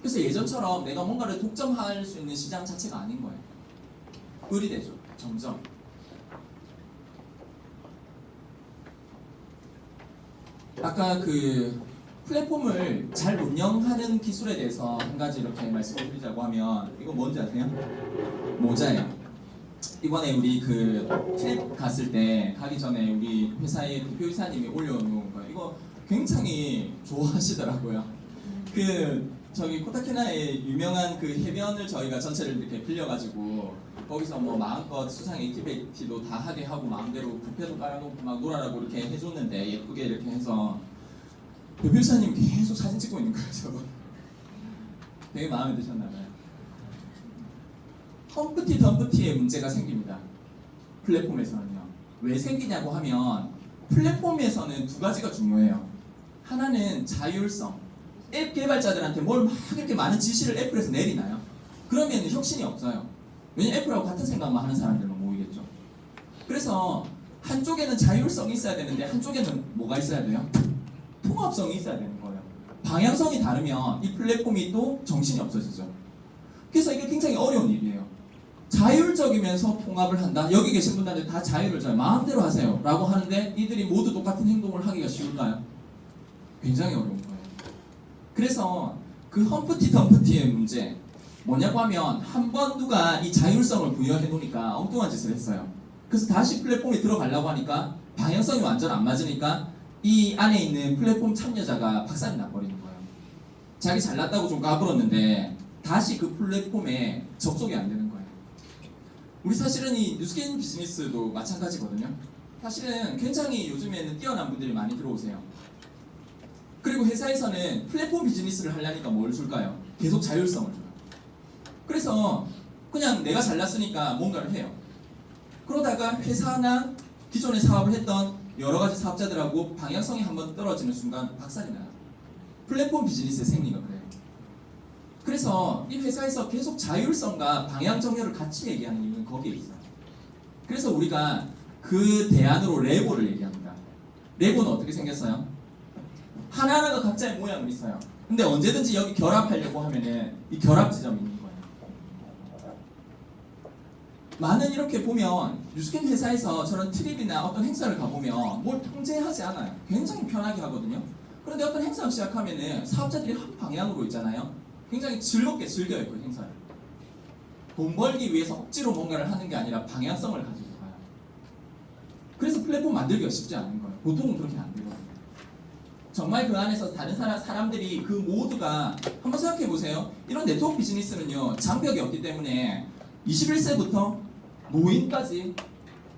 그래서 예전처럼 내가 뭔가를 독점할 수 있는 시장 자체가 아닌 거예요. 을이 되죠. 점점. 아까 그 플랫폼을 잘 운영하는 기술에 대해서 한 가지 이렇게 말씀을 드리자고 하면 이거 뭔지 아세요? 모자예요. 이번에 우리 그 트립 갔을 때 가기 전에 우리 회사의 대표이사님이 올려놓은 거예요. 이거 굉장히 좋아하시더라고요. 그 저기 코타키나의 유명한 그 해변을 저희가 전체를 이렇게 빌려가지고 거기서 뭐 마음껏 수상 액티비티도 다 하게 하고 마음대로 뷔페도 깔아놓고 막 놀아라고 이렇게 해줬는데 예쁘게 이렇게 해서 대표이사님 계속 사진 찍고 있는 거예요. 저거 되게 마음에 드셨나봐요. 험프티 덤프티의 문제가 생깁니다. 플랫폼에서는요. 왜 생기냐고 하면 플랫폼에서는 두 가지가 중요해요. 하나는 자율성. 앱 개발자들한테 뭘 막 이렇게 많은 지시를 애플에서 내리나요? 그러면 혁신이 없어요. 왜냐면 애플하고 같은 생각만 하는 사람들만 모이겠죠. 그래서 한쪽에는 자율성이 있어야 되는데 한쪽에는 뭐가 있어야 돼요? 통합성이 있어야 되는 거예요. 방향성이 다르면 이 플랫폼이 또 정신이 없어지죠. 그래서 이게 굉장히 어려운 일이에요. 자율적이면서 통합을 한다. 여기 계신 분들한테 다 자유를 줘요. 마음대로 하세요 라고 하는데 이들이 모두 똑같은 행동을 하기가 쉬울까요? 굉장히 어려운 거예요. 그래서 그 험프티 덤프티의 문제 뭐냐고 하면 한번 누가 이 자율성을 부여해 놓으니까 엉뚱한 짓을 했어요. 그래서 다시 플랫폼에 들어가려고 하니까 방향성이 완전 안 맞으니까 이 안에 있는 플랫폼 참여자가 박살이 나버리는 거예요. 자기 잘났다고 좀 까불었는데 다시 그 플랫폼에 접속이 안 되는 거예요. 우리 사실은 이 뉴스게임 비즈니스도 마찬가지거든요. 사실은 굉장히 요즘에는 뛰어난 분들이 많이 들어오세요. 그리고 회사에서는 플랫폼 비즈니스를 하려니까 뭘 줄까요? 계속 자율성을 줘요. 그래서 그냥 내가 잘났으니까 뭔가를 해요. 그러다가 회사나 기존에 사업을 했던 여러 가지 사업자들하고 방향성이 한번 떨어지는 순간 박살이 나요. 플랫폼 비즈니스의 생리가 그래요. 그래서 이 회사에서 계속 자율성과 방향 정렬을 같이 얘기하는 이유는 거기에 있어요. 그래서 우리가 그 대안으로 레고를 얘기합니다. 레고는 어떻게 생겼어요? 하나하나가 각자의 모양은 있어요. 근데 언제든지 여기 결합하려고 하면은 이 결합 지점이 있는 거예요. 많은 이렇게 보면 뉴스킨 회사에서 저런 트립이나 어떤 행사를 가보면 뭘 통제하지 않아요. 굉장히 편하게 하거든요. 그런데 어떤 행사를 시작하면은 사업자들이 한 방향으로 있잖아요. 굉장히 즐겁게 즐겨요, 그 행사를. 돈 벌기 위해서 억지로 뭔가를 하는 게 아니라 방향성을 가지고 가요. 그래서 플랫폼 만들기가 쉽지 않은 거예요. 보통은 그렇게 안 되거든요. 정말 그 안에서 다른 사람들이 그 모두가 한번 생각해 보세요. 이런 네트워크 비즈니스는요, 장벽이 없기 때문에 21세부터 노인까지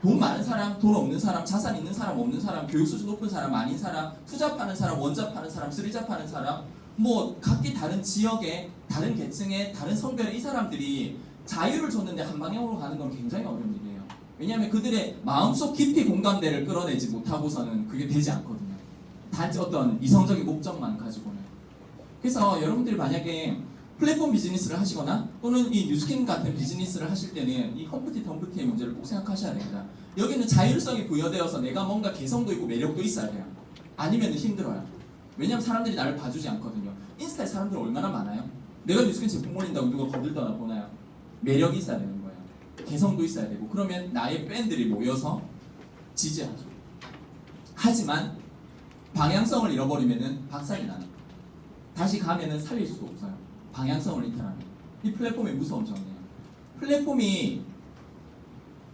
돈 많은 사람, 돈 없는 사람, 자산 있는 사람, 없는 사람, 교육 수준 높은 사람, 아닌 사람, 투잡하는 사람, 원잡하는 사람, 쓰리잡하는 사람, 뭐 각기 다른 지역의 다른 계층의 다른 성별의 이 사람들이 자유를 줬는데 한 방향으로 가는 건 굉장히 어려운 일이에요. 왜냐하면 그들의 마음속 깊이 공감대를 끌어내지 못하고서는 그게 되지 않거든요. 단지 어떤 이성적인 목적만 가지고는. 그래서 여러분들이 만약에 플랫폼 비즈니스를 하시거나 또는 이 뉴스킨 같은 비즈니스를 하실 때는 이 험프티 덤프티의 문제를 꼭 생각하셔야 됩니다. 여기는 자율성이 부여되어서 내가 뭔가 개성도 있고 매력도 있어야 돼요. 아니면 힘들어요. 왜냐면 사람들이 나를 봐주지 않거든요. 인스타에 사람들 얼마나 많아요? 내가 뉴스킨 제품 올린다고 누가 거들떠나 보나요? 매력이 있어야 되는 거예요. 개성도 있어야 되고 그러면 나의 팬들이 모여서 지지하죠. 하지만 방향성을 잃어버리면은 박살이 나요. 다시 가면은 살릴 수도 없어요. 방향성을 이탈하면. 이 플랫폼의 무서운 점이에요. 플랫폼이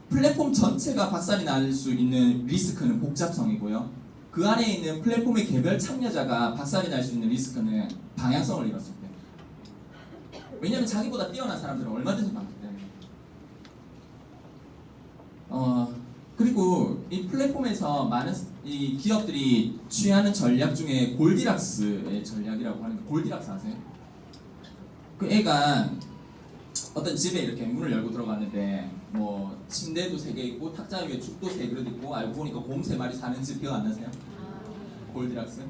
플랫폼 전체가 박살이 날 수 있는 리스크는 복잡성이고요. 그 안에 있는 플랫폼의 개별 참여자가 박살이 날 수 있는 리스크는 방향성을 잃었을 때. 왜냐하면 자기보다 뛰어난 사람들은 얼마든지 많기 때문에. 그리고 이 플랫폼에서 많은 이 기업들이 취하는 전략 중에 골디락스의 전략이라고 하는 거. 골디락스 아세요? 그 애가 어떤 집에 이렇게 문을 열고 들어갔는데 뭐 침대도 3개 있고 탁자 위에 죽도 3그릇 있고 알고 보니까 곰 3마리 사는 집 기억 안 나세요? 골디락스?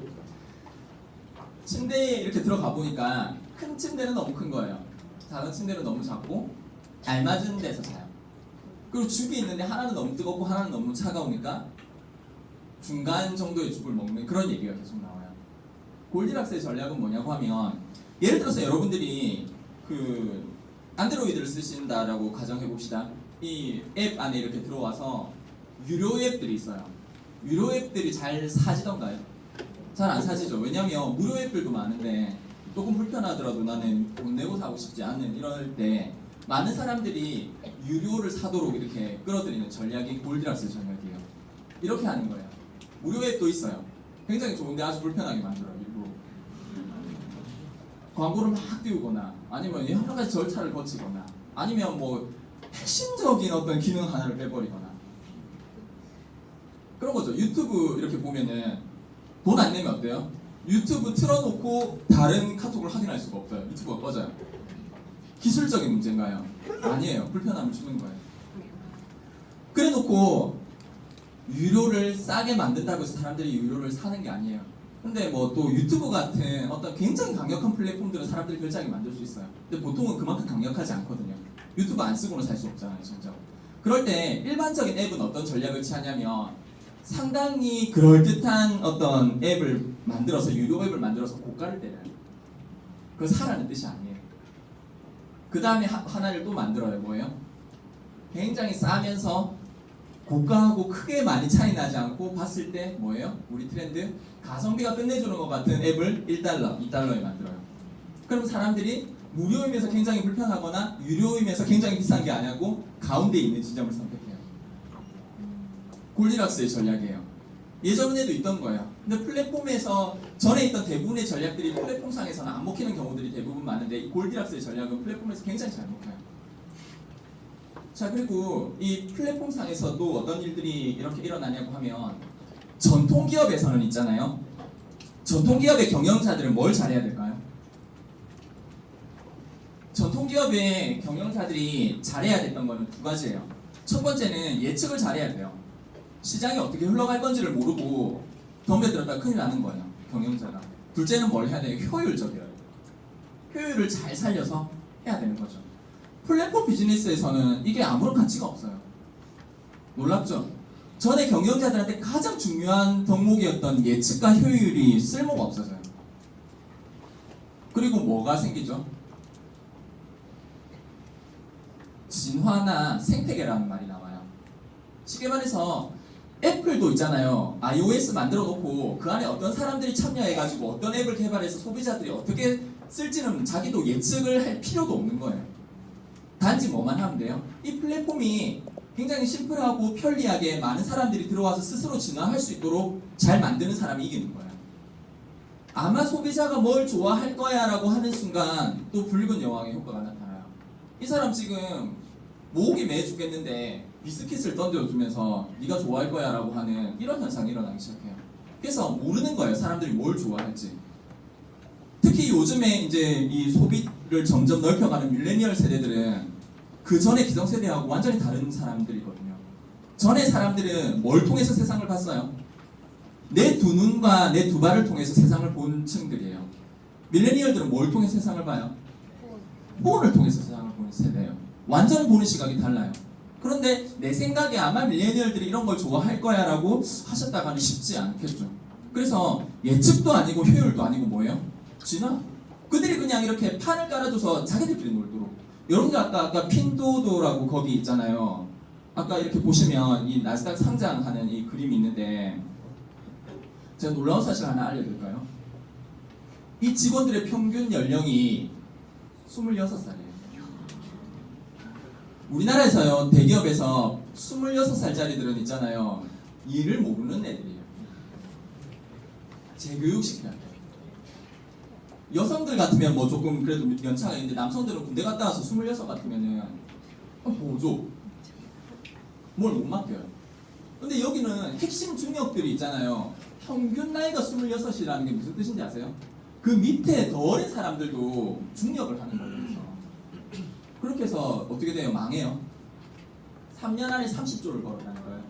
침대에 이렇게 들어가 보니까 큰 침대는 너무 큰 거예요. 작은 침대는 너무 작고 알맞은 데서 자요. 그리고 죽이 있는데 하나는 너무 뜨겁고 하나는 너무 차가우니까 중간 정도의 죽을 먹는 그런 얘기가 계속 나와요. 골디락스의 전략은 뭐냐고 하면 예를 들어서 여러분들이 그 안드로이드를 쓰신다라고 가정해 봅시다. 이 앱 안에 이렇게 들어와서 유료 앱들이 있어요. 유료 앱들이 잘 사지던가요? 잘 안 사지죠. 왜냐면 무료 앱들도 많은데 조금 불편하더라도 나는 돈 내고 사고 싶지 않는 이럴 때 많은 사람들이 유료를 사도록 이렇게 끌어들이는 전략이 골디락스 전략이에요. 이렇게 하는 거예요. 무료 앱도 있어요. 굉장히 좋은데 아주 불편하게 만들어요. 일부러. 광고를 막 띄우거나 아니면 여러 가지 절차를 거치거나 아니면 뭐 핵심적인 어떤 기능 하나를 빼버리거나 그런 거죠. 유튜브 이렇게 보면은 돈 안 내면 어때요? 유튜브 틀어놓고 다른 카톡을 확인할 수가 없어요. 유튜브가 꺼져요. 기술적인 문제인가요? 아니에요. 불편함을 주는 거예요. 그래 놓고 유료를 싸게 만든다고 해서 사람들이 유료를 사는 게 아니에요. 근데 뭐 또 유튜브 같은 어떤 굉장히 강력한 플랫폼들은 사람들이 결제하게 만들 수 있어요. 근데 보통은 그만큼 강력하지 않거든요. 유튜브 안 쓰고는 살 수 없잖아요, 진짜. 그럴 때 일반적인 앱은 어떤 전략을 취하냐면 상당히 그럴듯한 어떤 앱을 만들어서 유료 앱을 만들어서 고가를 때려요. 그거 사라는 뜻이 아니에요. 그 다음에 하나를 또 만들어요. 뭐예요? 굉장히 싸면서 고가하고 크게 많이 차이 나지 않고 봤을 때 뭐예요? 우리 트렌드? 가성비가 끝내주는 것 같은 앱을 1달러, 2달러에 만들어요. 그럼 사람들이 무료임에서 굉장히 불편하거나 유료임에서 굉장히 비싼 게 아니고 가운데 있는 지점을 선택해요. 골디락스의 전략이에요. 예전에도 있던 거예요. 근데 플랫폼에서 전에 있던 대부분의 전략들이 플랫폼상에서는 안 먹히는 경우들이 대부분 많은데 이 골디락스의 전략은 플랫폼에서 굉장히 잘 먹혀요. 자, 그리고 이 플랫폼상에서도 어떤 일들이 이렇게 일어나냐고 하면 전통기업에서는 있잖아요. 전통기업의 경영자들은 뭘 잘해야 될까요? 전통기업의 경영자들이 잘해야 됐던 거는 2가지예요. 첫 번째는 예측을 잘해야 돼요. 시장이 어떻게 흘러갈 건지를 모르고 덤벼들었다가 큰일 나는 거예요. 경영자가. 둘째는 뭘 해야 돼요? 효율적이어야 돼요. 효율을 잘 살려서 해야 되는 거죠. 플랫폼 비즈니스에서는 이게 아무런 가치가 없어요. 놀랍죠? 전에 경영자들한테 가장 중요한 덕목이었던 예측과 효율이 쓸모가 없어져요. 그리고 뭐가 생기죠? 진화나 생태계라는 말이 나와요. 쉽게 말해서 애플도 있잖아요. iOS 만들어 놓고 그 안에 어떤 사람들이 참여해가지고 어떤 앱을 개발해서 소비자들이 어떻게 쓸지는 자기도 예측을 할 필요도 없는 거예요. 단지 뭐만 하면 돼요? 이 플랫폼이 굉장히 심플하고 편리하게 많은 사람들이 들어와서 스스로 진화할 수 있도록 잘 만드는 사람이 이기는 거예요. 아마 소비자가 뭘 좋아할 거야 라고 하는 순간 또 붉은 여왕의 효과가 나타나요. 이 사람 지금 목이 매 죽겠는데 비스킷을 던져주면서 네가 좋아할 거야 라고 하는 이런 현상이 일어나기 시작해요. 그래서 모르는 거예요. 사람들이 뭘 좋아할지. 특히 요즘에 이제 이 소비를 점점 넓혀가는 밀레니얼 세대들은 그 전에 기성세대하고 완전히 다른 사람들이거든요. 전에 사람들은 뭘 통해서 세상을 봤어요? 내 2눈과 내 2발을 통해서 세상을 본 층들이에요. 밀레니얼들은 뭘 통해서 세상을 봐요? 폰을 통해서 세상을 보는 세대예요. 완전 보는 시각이 달라요. 그런데 내 생각에 아마 밀레니얼들이 이런 걸 좋아할 거야 라고 하셨다가는 쉽지 않겠죠. 그래서 예측도 아니고 효율도 아니고 뭐예요? 진화? 그들이 그냥 이렇게 판을 깔아줘서 자기들끼리 놀도록. 여러분들 아까 핀도도라고 거기 있잖아요. 아까 이렇게 보시면 이 나스닥 상장하는 이 그림이 있는데 제가 놀라운 사실 하나 알려드릴까요? 이 직원들의 평균 연령이 26살이에요. 우리나라에서요, 대기업에서 26살짜리들은 있잖아요. 일을 모르는 애들이에요. 재교육시켜야 돼요. 여성들 같으면 뭐 조금 그래도 연차가 있는데 남성들은 군대 갔다 와서 26 같으면은 뭐죠? 뭘 못 맡겨요. 근데 여기는 핵심 중역들이 있잖아요. 평균 나이가 26이라는 게 무슨 뜻인지 아세요? 그 밑에 더 어린 사람들도 중역을 하는 거예요. 그래서. 그렇게 해서 어떻게 돼요? 망해요. 3년 안에 30조를 벌어가는 거예요.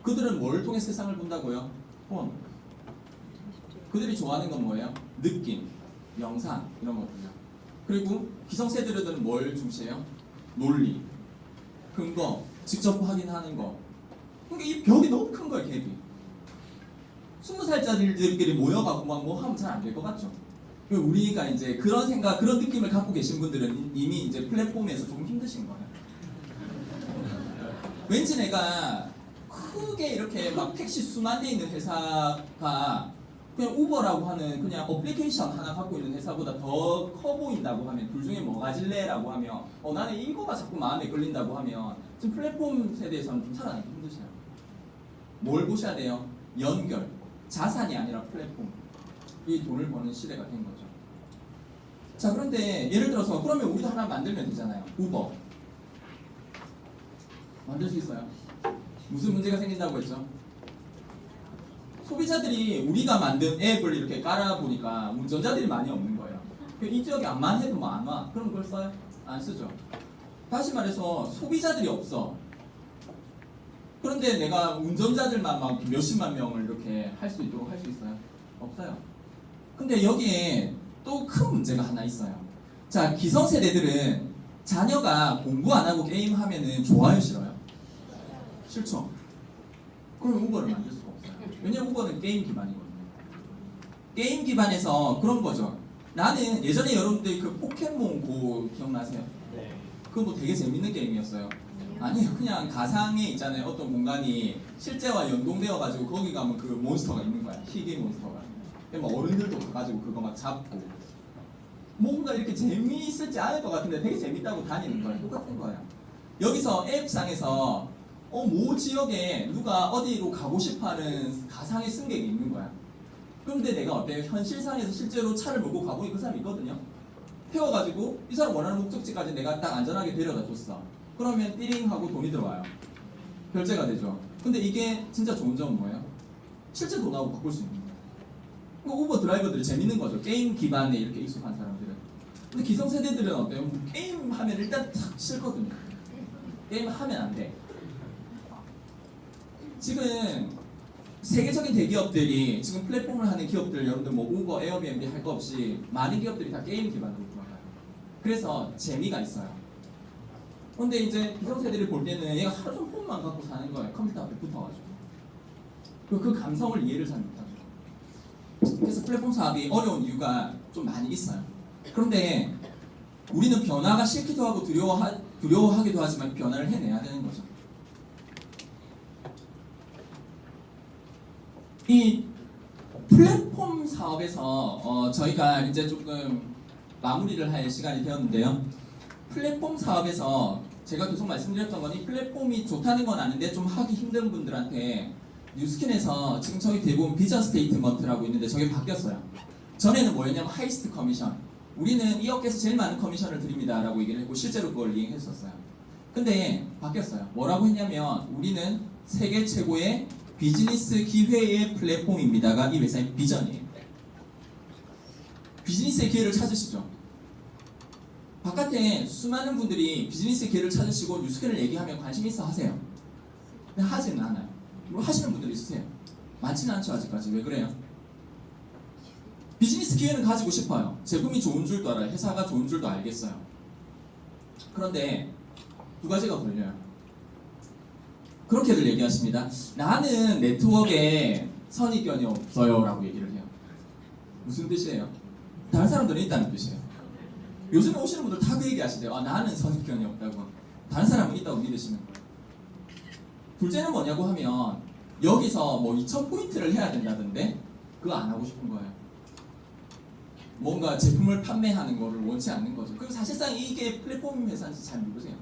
그들은 뭘 통해 세상을 본다고요? 폰. 그들이 좋아하는 건 뭐예요? 느낌, 영상 이런 것들이요. 그리고 기성세대들은 뭘 중시해요? 논리, 근거, 직접 확인하는 거. 그러니까 이 벽이 너무 큰 거예요, 갭이. 20살짜리들끼리 모여갖고 막 뭐 하면 잘 안 될 것 같죠? 우리가 이제 그런 생각, 그런 느낌을 갖고 계신 분들은 이미 이제 플랫폼에서 조금 힘드신 거예요. 왠지 내가 크게 이렇게 막 택시 수만 대 있는 회사가 그냥 우버라고 하는 그냥 어플리케이션 하나 갖고 있는 회사보다 더 커 보인다고 하면 둘 중에 뭐 가질래라고 하면 나는 이거가 자꾸 마음에 끌린다고 하면 지금 플랫폼 세대에서는 좀 살아남기 힘드셔요. 뭘 보셔야 돼요? 연결, 자산이 아니라 플랫폼. 이 돈을 버는 시대가 된 거죠. 자, 그런데 예를 들어서 그러면 우리도 하나 만들면 되잖아요. 우버 만들 수 있어요? 무슨 문제가 생긴다고 했죠? 소비자들이 우리가 만든 앱을 이렇게 깔아보니까 운전자들이 많이 없는 거예요. 이 지역에 안만 해도 뭐 안 와. 그럼 그걸 써요? 안 쓰죠. 다시 말해서 소비자들이 없어. 그런데 내가 운전자들만 막 몇십만 명을 이렇게 할 수 있도록 할 수 있어요? 없어요. 근데 여기에 또 큰 문제가 하나 있어요. 자, 기성세대들은 자녀가 공부 안 하고 게임하면은 좋아요, 싫어요? 싫죠? 그럼 우버를 만들 수가 없어요. 왜냐면 우버는 게임 기반이거든요. 게임 기반에서 그런 거죠. 나는 예전에 여러분들 그 포켓몬고 기억나세요? 네. 그거 뭐 되게 재밌는 게임이었어요. 아니요, 그냥 가상에 있잖아요. 어떤 공간이 실제와 연동되어 가지고 거기 가면 그 몬스터가 있는 거야. 희귀 몬스터가. 막 어른들도 가가지고 그거 막 잡고 뭔가 이렇게 재미있을지 않을 것 같은데 되게 재밌다고 다니는 거예요. 똑같은 거예요. 여기서 앱상에서 모 지역에 누가 어디로 가고 싶어하는 가상의 승객이 있는 거야. 그런데 내가 어때요? 현실상에서 실제로 차를 몰고 가고 그 사람이 있거든요. 태워가지고 이 사람 원하는 목적지까지 내가 딱 안전하게 데려다 줬어. 그러면 띠링 하고 돈이 들어와요. 결제가 되죠. 근데 이게 진짜 좋은 점은 뭐예요? 실제 돈하고 바꿀 수 있는 거예요. 우버 드라이버들이 재밌는 거죠. 게임 기반에 이렇게 익숙한 사람들은. 근데 기성세대들은 어때요? 게임 하면 일단 탁 싫거든요. 게임 하면 안 돼. 지금 세계적인 대기업들이 지금 플랫폼을 하는 기업들, 여러분들 뭐 우버, 에어비앤비 할 거 없이 많은 기업들이 다 게임 기반으로 돌아가요. 그래서 재미가 있어요. 근데 이제 기성세대를 볼 때는 얘가 하루 종일 폰만 갖고 사는 거예요. 컴퓨터 앞에 붙어가지고. 그 감성을 이해를 잘 못하죠. 그래서 플랫폼 사업이 어려운 이유가 좀 많이 있어요. 그런데 우리는 변화가 싫기도 하고 두려워하기도 하지만 변화를 해내야 되는 거죠. 이 플랫폼 사업에서 저희가 이제 조금 마무리를 할 시간이 되었는데요. 플랫폼 사업에서 제가 계속 말씀드렸던 건 이 플랫폼이 좋다는 건 아닌데 좀 하기 힘든 분들한테 뉴스킨에서 지금 저희 대부분 비전 스테이트먼트라고 있는데 저게 바뀌었어요. 전에는 뭐였냐면 하이스트 커미션. 우리는 이 업계에서 제일 많은 커미션을 드립니다 라고 얘기를 했고 실제로 그걸 이행했었어요. 근데 바뀌었어요. 뭐라고 했냐면 우리는 세계 최고의 비즈니스 기회의 플랫폼입니다가 이 회사의 비전이에요. 비즈니스의 기회를 찾으시죠. 바깥에 수많은 분들이 비즈니스의 기회를 찾으시고 뉴스킨을 얘기하면 관심 있어 하세요. 근데 하지는 않아요. 뭐 하시는 분들이 있으세요. 많지는 않죠 아직까지. 왜 그래요? 비즈니스 기회는 가지고 싶어요. 제품이 좋은 줄도 알아요. 회사가 좋은 줄도 알겠어요. 그런데 두 가지가 걸려요. 그렇게들 얘기하십니다. 나는 네트워크에 선입견이 없어요 라고 얘기를 해요. 무슨 뜻이에요? 다른 사람들은 있다는 뜻이에요. 요즘에 오시는 분들 다 그 얘기 하시대요. 나는 선입견이 없다고. 다른 사람은 있다고 믿으시는 거예요. 둘째는 뭐냐고 하면 여기서 뭐 2000포인트를 해야 된다던데 그거 안 하고 싶은 거예요. 뭔가 제품을 판매하는 거를 원치 않는 거죠. 그리고 사실상 이게 플랫폼 회사인지 잘 모르세요.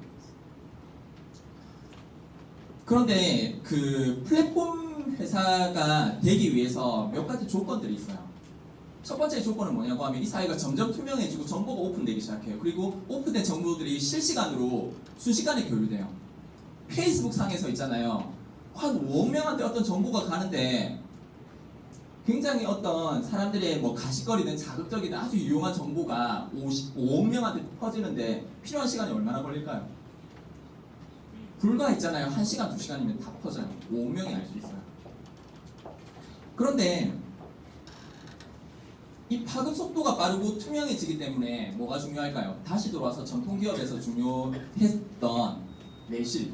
그런데 그 플랫폼 회사가 되기 위해서 몇 가지 조건들이 있어요. 첫 번째 조건은 뭐냐고 하면 이 사회가 점점 투명해지고 정보가 오픈되기 시작해요. 그리고 오픈된 정보들이 실시간으로 순식간에 교류돼요. 페이스북 상에서 있잖아요. 한 5억 명한테 어떤 정보가 가는데 굉장히 어떤 사람들의 뭐 가십거리든 자극적이든 아주 유용한 정보가 5억 명한테 퍼지는데 필요한 시간이 얼마나 걸릴까요? 불과 있잖아요. 1시간, 2시간이면 다 퍼져요. 5억 명이 알 수 있어요. 그런데 이 파급 속도가 빠르고 투명해지기 때문에 뭐가 중요할까요? 다시 돌아와서 전통기업에서 중요했던 내실.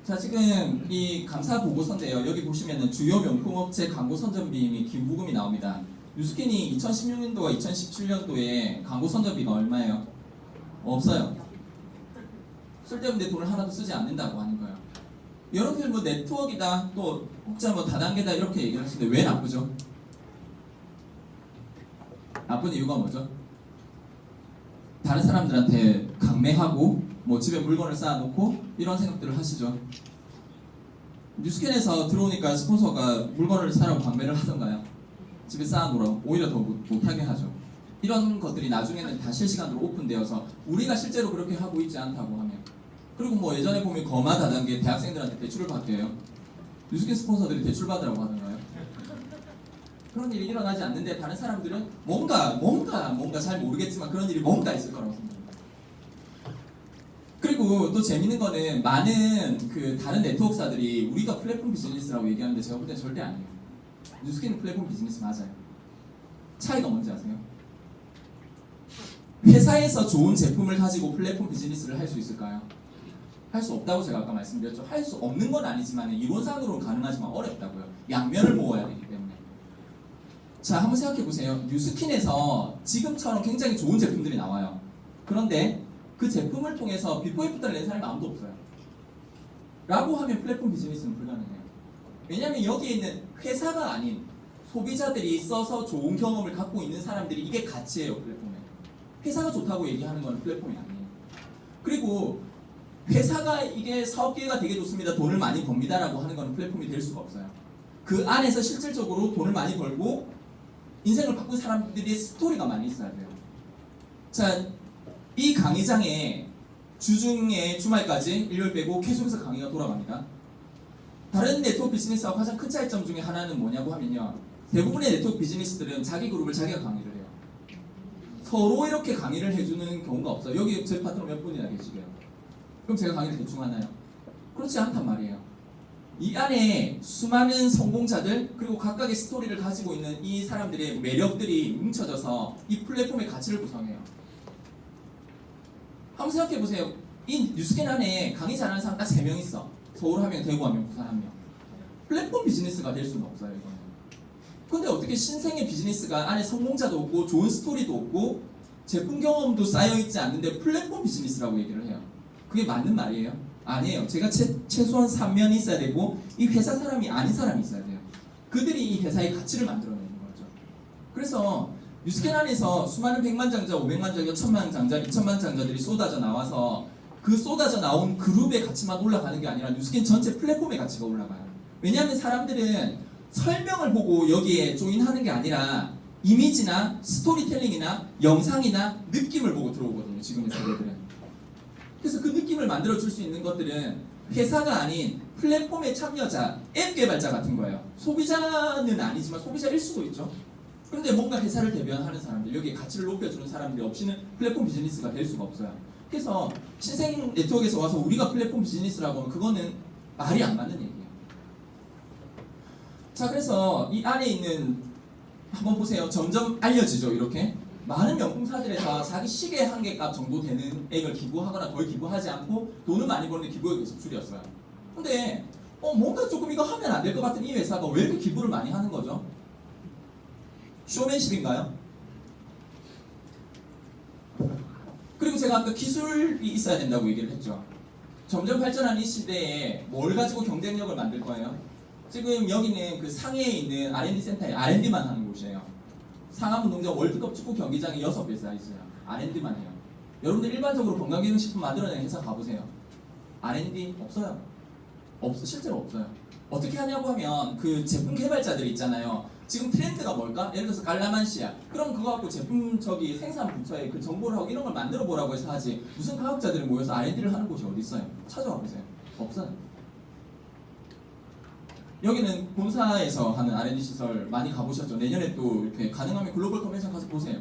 자, 지금 이 감사 보고서인데요. 여기 보시면은 주요 명품업체 광고 선전비 및 기부금이 나옵니다. 뉴스킨이 2016년도와 2017년도에 광고 선전비가 얼마예요? 없어요. 쓸데없는데 돈을 하나도 쓰지 않는다고 하는 거예요. 여러분들 뭐 네트워크이다, 또 혹자 뭐 다단계다 이렇게 얘기를 하시는데 왜 나쁘죠? 나쁜 이유가 뭐죠? 다른 사람들한테 강매하고 뭐 집에 물건을 쌓아놓고 이런 생각들을 하시죠. 뉴스캔에서 들어오니까 스폰서가 물건을 사라고 강매를 하던가요? 집에 쌓아놓으라고 오히려 더 못하게 하죠. 이런 것들이 나중에는 다 실시간으로 오픈되어서 우리가 실제로 그렇게 하고 있지 않다고 하면, 그리고 뭐 예전에 보면 거마 다단계 대학생들한테 대출을 받게요. 뉴스캔 스폰서들이 대출 받으라고 하던가요? 그런 일이 일어나지 않는데 다른 사람들은 뭔가 잘 모르겠지만 그런 일이 뭔가 있을 거라고 생각합니다. 그리고 또 재밌는 거는 많은 그 다른 네트워크사들이 우리가 플랫폼 비즈니스라고 얘기하는데 제가 볼 때 절대 아니에요. 뉴스킨은 플랫폼 비즈니스 맞아요. 차이가 뭔지 아세요? 회사에서 좋은 제품을 가지고 플랫폼 비즈니스를 할 수 있을까요? 할 수 없다고 제가 아까 말씀드렸죠. 할 수 없는 건 아니지만 이론상으로는 가능하지만 어렵다고요. 양면을 모아야 되기 때문에. 자, 한번 생각해 보세요. 뉴스킨에서 지금처럼 굉장히 좋은 제품들이 나와요. 그런데 그 제품을 통해서 비포 애프터를 낸 사람이 아무도 없어요. 라고 하면 플랫폼 비즈니스는 불가능해요. 왜냐하면 여기에 있는 회사가 아닌 소비자들이 써서 좋은 경험을 갖고 있는 사람들이 이게 가치예요, 플랫폼에. 회사가 좋다고 얘기하는 건 플랫폼이 아니에요. 그리고 회사가 이게 사업기회가 되게 좋습니다, 돈을 많이 법니다 라고 하는 건 플랫폼이 될 수가 없어요. 그 안에서 실질적으로 돈을 많이 벌고 인생을 바꾼 사람들의 스토리가 많이 있어야 돼요. 자, 이 강의장에 주중에 주말까지 일요일 빼고 계속해서 강의가 돌아갑니다. 다른 네트워크 비즈니스하고 가장 큰 차이점 중에 하나는 뭐냐고 하면요, 대부분의 네트워크 비즈니스들은 자기 그룹을 자기가 강의를 해요. 서로 이렇게 강의를 해주는 경우가 없어요. 여기 제 파트너 몇 분이나 계시게요? 그럼 제가 강의를 대충 하나요? 그렇지 않단 말이에요. 이 안에 수많은 성공자들, 그리고 각각의 스토리를 가지고 있는 이 사람들의 매력들이 뭉쳐져서 이 플랫폼의 가치를 구성해요. 한번 생각해 보세요. 이 뉴스캔 안에 강의 잘하는 사람 딱 3명 있어. 서울 한 명, 대구 한 명, 부산 한 명. 플랫폼 비즈니스가 될 수는 없어요, 이거는. 근데 어떻게 신생의 비즈니스가 안에 성공자도 없고 좋은 스토리도 없고 제품 경험도 쌓여있지 않는데 플랫폼 비즈니스라고 얘기를 해요. 그게 맞는 말이에요? 아니에요. 제가 최소한 3면이 있어야 되고 이 회사 사람이 아닌 사람이 있어야 돼요. 그들이 이 회사의 가치를 만들어내는 거죠. 그래서 뉴스캔 안에서 수많은 100만 장자, 500만 장자, 1000만 장자, 2000만 장자들이 쏟아져 나와서 그 쏟아져 나온 그룹의 가치만 올라가는 게 아니라 뉴스캔 전체 플랫폼의 가치가 올라가요. 왜냐하면 사람들은 설명을 보고 여기에 조인하는 게 아니라 이미지나 스토리텔링이나 영상이나 느낌을 보고 들어오거든요, 지금의 세대들은. 그래서 그 느낌을 만들어줄 수 있는 것들은 회사가 아닌 플랫폼의 참여자, 앱 개발자 같은 거예요. 소비자는 아니지만 소비자일 수도 있죠. 그런데 뭔가 회사를 대변하는 사람들, 여기에 가치를 높여주는 사람들이 없이는 플랫폼 비즈니스가 될 수가 없어요. 그래서 신생 네트워크에서 와서 우리가 플랫폼 비즈니스라고 하면 그거는 말이 안 맞는 얘기예요. 자, 그래서 이 안에 있는, 한번 보세요. 점점 알려지죠, 이렇게. 많은 명품사들에서 자기 시계 한 개 값 정도 되는 액을 기부하거나 거의 기부하지 않고 돈을 많이 버는 기부액을 계속 줄였어요. 근데 뭔가 조금 이거 하면 안 될 것 같은 이 회사가 왜 이렇게 기부를 많이 하는 거죠? 쇼맨십인가요? 그리고 제가 아까 기술이 있어야 된다고 얘기를 했죠. 점점 발전하는 이 시대에 뭘 가지고 경쟁력을 만들 거예요? 지금 여기는 그 상해에 있는 R&D 센터에 R&D만 하는 곳이에요. 상암운동장 월드컵 축구 경기장이 6배 사이즈예요. R&D만 해요. 여러분들 일반적으로 건강기능식품 만들어내는 회사 가보세요. R&D 없어요. 실제로 없어요. 어떻게 하냐고 하면 그 제품 개발자들 있잖아요. 지금 트렌드가 뭘까? 예를 들어서 갈라만시아. 그럼 그거 갖고 제품 생산 부처에 그 정보를 하고 이런 걸 만들어 보라고 해서 하지. 무슨 과학자들이 모여서 R&D를 하는 곳이 어디 있어요? 찾아와 보세요. 없어요. 여기는 본사에서 하는 R&D 시설 많이 가보셨죠? 내년에 또 이렇게 가능하면 글로벌 컨벤션 가서 보세요.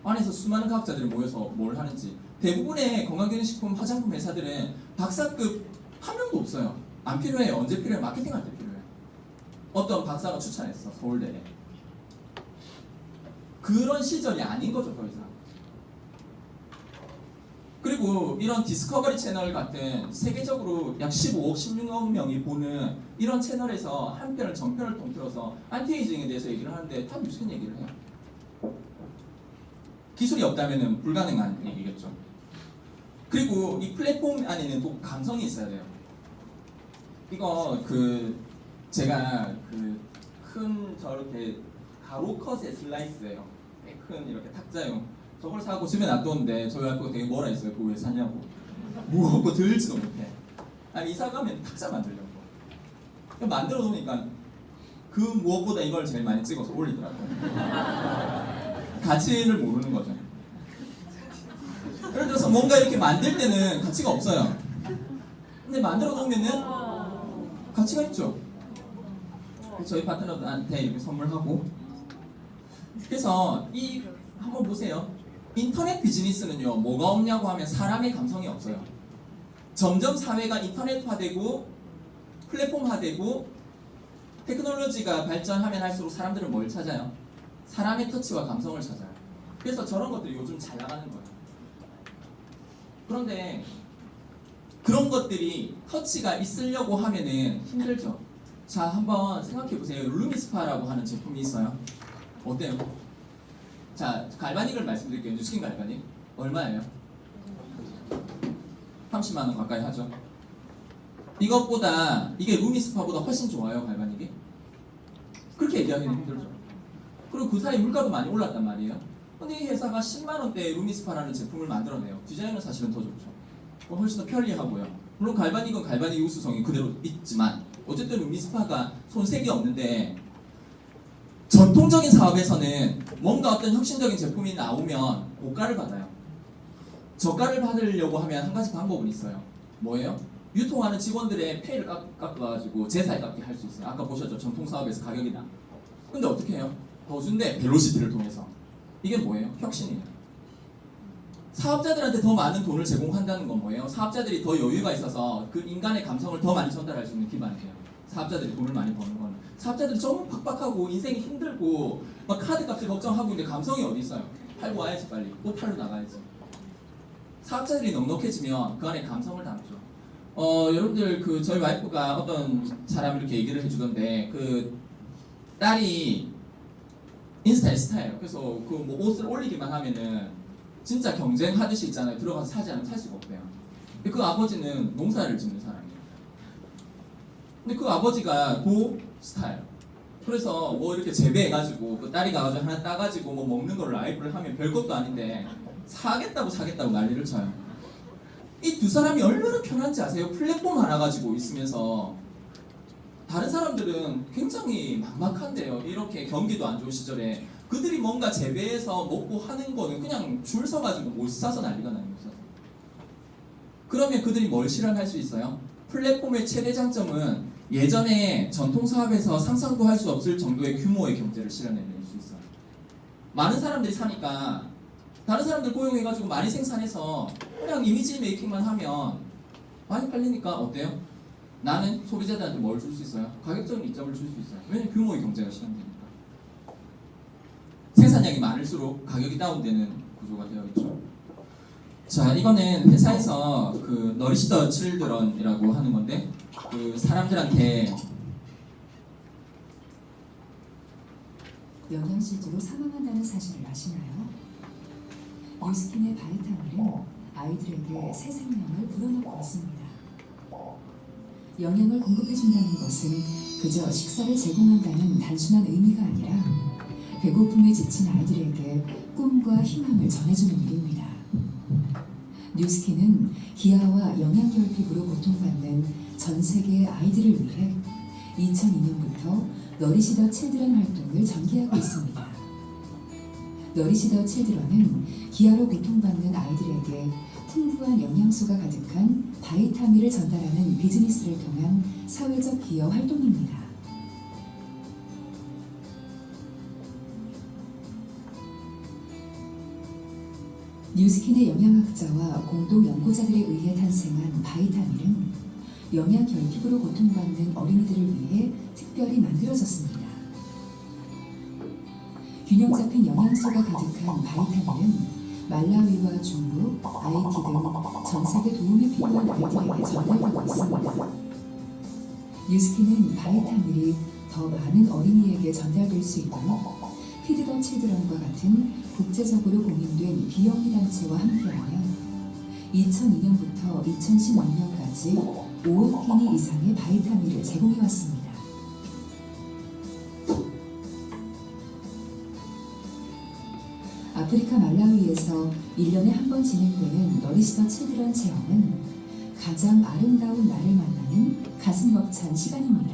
안에서 수많은 과학자들이 모여서 뭘 하는지. 대부분의 건강기능식품 화장품 회사들은 박사급 한 명도 없어요. 안 필요해요. 언제 필요해? 마케팅할 때 필요해요. 어떤 박사가 추천했어. 서울대에. 그런 시절이 아닌 거죠. 더 이상. 그리고 이런 디스커버리 채널 같은 세계적으로 약 15억, 16억 명이 보는 이런 채널에서 한 편을 정편을 통틀어서 안티에이징에 대해서 얘기를 하는데 다 무슨 얘기를 해요? 기술이 없다면 불가능한 얘기겠죠. 그리고 이 플랫폼 안에는 또 감성이 있어야 돼요. 이거 제가 큰 저렇게 가로 컷의 슬라이스예요. 큰 이렇게 탁자용. 저걸 사고 집에 놔뒀는데 저희 와이프가 되게 뭐라 했어요. 그거 왜 샀냐고. 무겁고 들지도 못해. 아니 이사 가면 탁자 만들려고. 만들어 놓으니까 그 무엇보다 이걸 제일 많이 찍어서 올리더라고요. 가치를 모르는 거죠. 예를 들어서 뭔가 이렇게 만들 때는 가치가 없어요. 근데 만들어 놓으면은 가치가 있죠. 저희 파트너들한테 이렇게 선물하고. 그래서 한번 보세요. 인터넷 비즈니스는요, 뭐가 없냐고 하면 사람의 감성이 없어요. 점점 사회가 인터넷화되고 플랫폼화되고 테크놀로지가 발전하면 할수록 사람들은 뭘 찾아요? 사람의 터치와 감성을 찾아요. 그래서 저런 것들이 요즘 잘 나가는 거예요. 그런데 그런 것들이 터치가 있으려고 하면은 힘들죠. 자, 한번 생각해 보세요. 루미스파라고 하는 제품이 있어요. 어때요? 자, 갈바닉을 말씀드릴게요. 뉴스킨 갈바닉 얼마예요? 30만 원 가까이 하죠. 이것보다 이게 루미스파보다 훨씬 좋아요, 갈바닉이? 그렇게 얘기하기는 힘들죠. 그리고 그 사이 물가도 많이 올랐단 말이에요. 근데 이 회사가 10만 원대의 루미스파라는 제품을 만들어내요. 디자인은 사실은 더 좋죠. 훨씬 더 편리하고요. 물론 갈바닉은 갈바닉 우수성이 그대로 있지만 어쨌든 루미스파가 손색이 없는데, 전통적인 사업에서는 뭔가 어떤 혁신적인 제품이 나오면 고가를 받아요. 저가를 받으려고 하면 한 가지 방법은 있어요. 뭐예요? 유통하는 직원들의 페이를 깎아가지고 제사에 깎게 할 수 있어요. 아까 보셨죠? 전통 사업에서 가격이다. 근데 어떻게 해요? 더 준대, 벨로시티를 통해서. 이게 뭐예요? 혁신이에요. 사업자들한테 더 많은 돈을 제공한다는 건 뭐예요? 사업자들이 더 여유가 있어서 그 인간의 감성을 더 많이 전달할 수 있는 기반이에요. 사업자들이 돈을 많이 버는 거는. 사업자들이 너무 팍팍하고 인생이 힘들고 막 카드값을 걱정하고 있는데 감성이 어디 있어요? 팔고 와야지 빨리. 또 팔러 나가야지. 사업자들이 넉넉해지면 그 안에 감성을 담죠. 여러분들 저희 와이프가 어떤 사람 이렇게 얘기를 해주던데, 딸이 인스타에 스타예요. 그래서 뭐 옷을 올리기만 하면은 진짜 경쟁하듯이 있잖아요. 들어가서 사지 않으면 살 수가 없대요. 근데 그 아버지는 농사를 짓는 사람이에요. 근데 그 아버지가 스타예요. 그래서 뭐 이렇게 재배해가지고 그 딸이 가가지고 하나 따가지고 뭐 먹는 걸 라이브를 하면 별것도 아닌데 사겠다고 난리를 쳐요. 이 두 사람이 얼마나 편한지 아세요? 플랫폼 하나 가지고 있으면서. 다른 사람들은 굉장히 막막한데요. 이렇게 경기도 안 좋은 시절에 그들이 뭔가 재배해서 먹고 하는 거는 그냥 줄 서가지고 못 사서 난리가 나는 거죠. 그러면 그들이 뭘 실현할 수 있어요? 플랫폼의 최대 장점은 예전에 전통 사업에서 상상도 할 수 없을 정도의 규모의 경제를 실현해낼 수 있어요. 많은 사람들이 사니까 다른 사람들 고용해가지고 많이 생산해서 그냥 이미지 메이킹만 하면 많이 팔리니까 어때요? 나는 소비자들한테 뭘 줄 수 있어요? 가격적인 이점을 줄 수 있어요. 왜냐면 규모의 경제가 실현되니까. 생산량이 많을수록 가격이 다운되는 구조가 되어 있죠. 자, 이거는 회사에서 너리시 더 칠드런이라고 하는 건데, 사람들한테 영양실조로 사망한다는 사실을 아시나요? 뉴스킨의 바이타밀은 아이들에게 새 생명을 불어넣고 있습니다. 영양을 공급해준다는 것은 그저 식사를 제공한다는 단순한 의미가 아니라 배고픔에 지친 아이들에게 꿈과 희망을 전해주는 일입니다. 뉴스킨은 기아와 영양결핍으로 고통받는 전 세계의 아이들을 위해 2002년부터 너리시 더 칠드런 활동을 전개하고 있습니다. 너리시 더 칠드런은 기아로 고통받는 아이들에게 풍부한 영양소가 가득한 바이타민을 전달하는 비즈니스를 통한 사회적 기여 활동입니다. 뉴스킨의 영양학자와 공동 연구자들에 의해 탄생한 바이타민은 영양 결핍으로 고통받는 어린이들을 위해 특별히 만들어졌습니다. 균형 잡힌 영양소가 가득한 바이타민은 말라위와 중국, 아이티 등 전 세계 도움이 필요한 아이들에게 전달되고 있습니다. 뉴스킨은 바이타민이 더 많은 어린이에게 전달될 수 있도록 피드 더 칠드런과 같은 국제적으로 공인된 비영리 단체와 함께하며 2002년부터 2016년까지 5억 끼니 이상의 바이타민을 제공해왔습니다. 아프리카 말라위에서 1년에 한 번 진행되는 너리시 더 칠드런 체험은 가장 아름다운 나를 만나는 가슴 벅찬 시간입니다.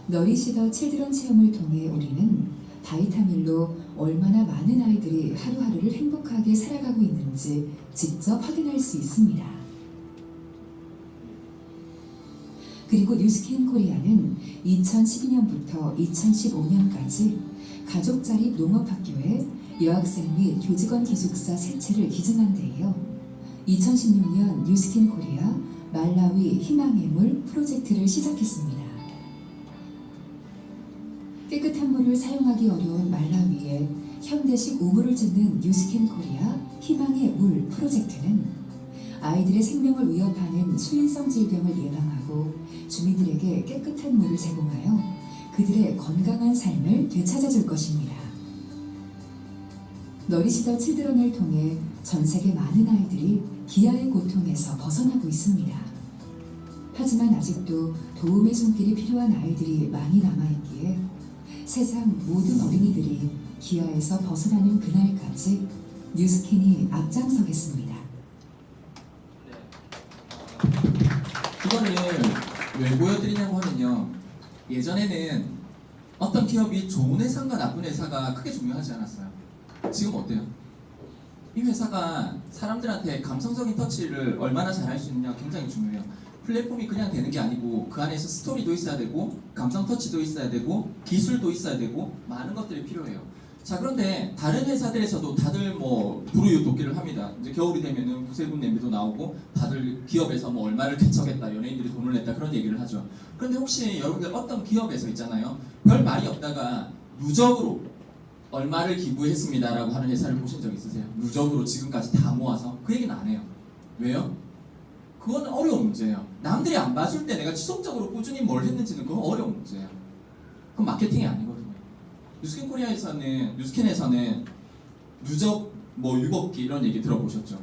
너리시 더 칠드런 체험을 통해 우리는 바이타민로 얼마나 많은 아이들이 하루하루를 행복하게 살아가고 있는지 직접 확인할 수 있습니다. 그리고 뉴스킨 코리아는 2012년부터 2015년까지 가족 자립 농업학교에 여학생 및 교직원 기숙사 3채를 기증한 데이어 2016년 뉴스킨 코리아 말라위 희망의 물 프로젝트를 시작했습니다. 깨끗한 물을 사용하기 어려운 말라위에 현대식 우물을 짓는 뉴스킨 코리아 희망의 물 프로젝트는 아이들의 생명을 위협하는 수인성 질병을 예방하고 주민들에게 깨끗한 물을 제공하여 그들의 건강한 삶을 되찾아줄 것입니다. 너리시 더 칠드런을 통해 전 세계 많은 아이들이 기아의 고통에서 벗어나고 있습니다. 하지만 아직도 도움의 손길이 필요한 아이들이 많이 남아있기에 세상 모든 어린이들이 기아에서 벗어나는 그날까지 뉴스킨이 앞장서겠습니다. 이거를 왜 보여드리냐고 하면요, 예전에는 어떤 기업이 좋은 회사인가 나쁜 회사가 크게 중요하지 않았어요. 지금 어때요? 이 회사가 사람들한테 감성적인 터치를 얼마나 잘할 수 있느냐 굉장히 중요해요. 플랫폼이 그냥 되는 게 아니고 그 안에서 스토리도 있어야 되고 감성 터치도 있어야 되고 기술도 있어야 되고 많은 것들이 필요해요. 자, 그런데 다른 회사들에서도 다들 뭐 불우유토끼를 합니다. 이제 겨울이 되면은 구세군 냄비도 나오고 다들 기업에서 뭐 얼마를 개척했다, 연예인들이 돈을 냈다 그런 얘기를 하죠. 그런데 혹시 여러분들 어떤 기업에서 있잖아요, 별 말이 없다가 누적으로 얼마를 기부했습니다라고 하는 회사를 보신 적 있으세요? 누적으로 지금까지 다 모아서? 그 얘기는 안 해요. 왜요? 그건 어려운 문제예요. 남들이 안 봐줄 때 내가 지속적으로 꾸준히 뭘 했는지는 그건 어려운 문제예요. 그건 마케팅이 아니거든요. 뉴스킨 코리아에서는, 뉴스킨에서는 누적 뭐 6억 기 이런 얘기 들어보셨죠?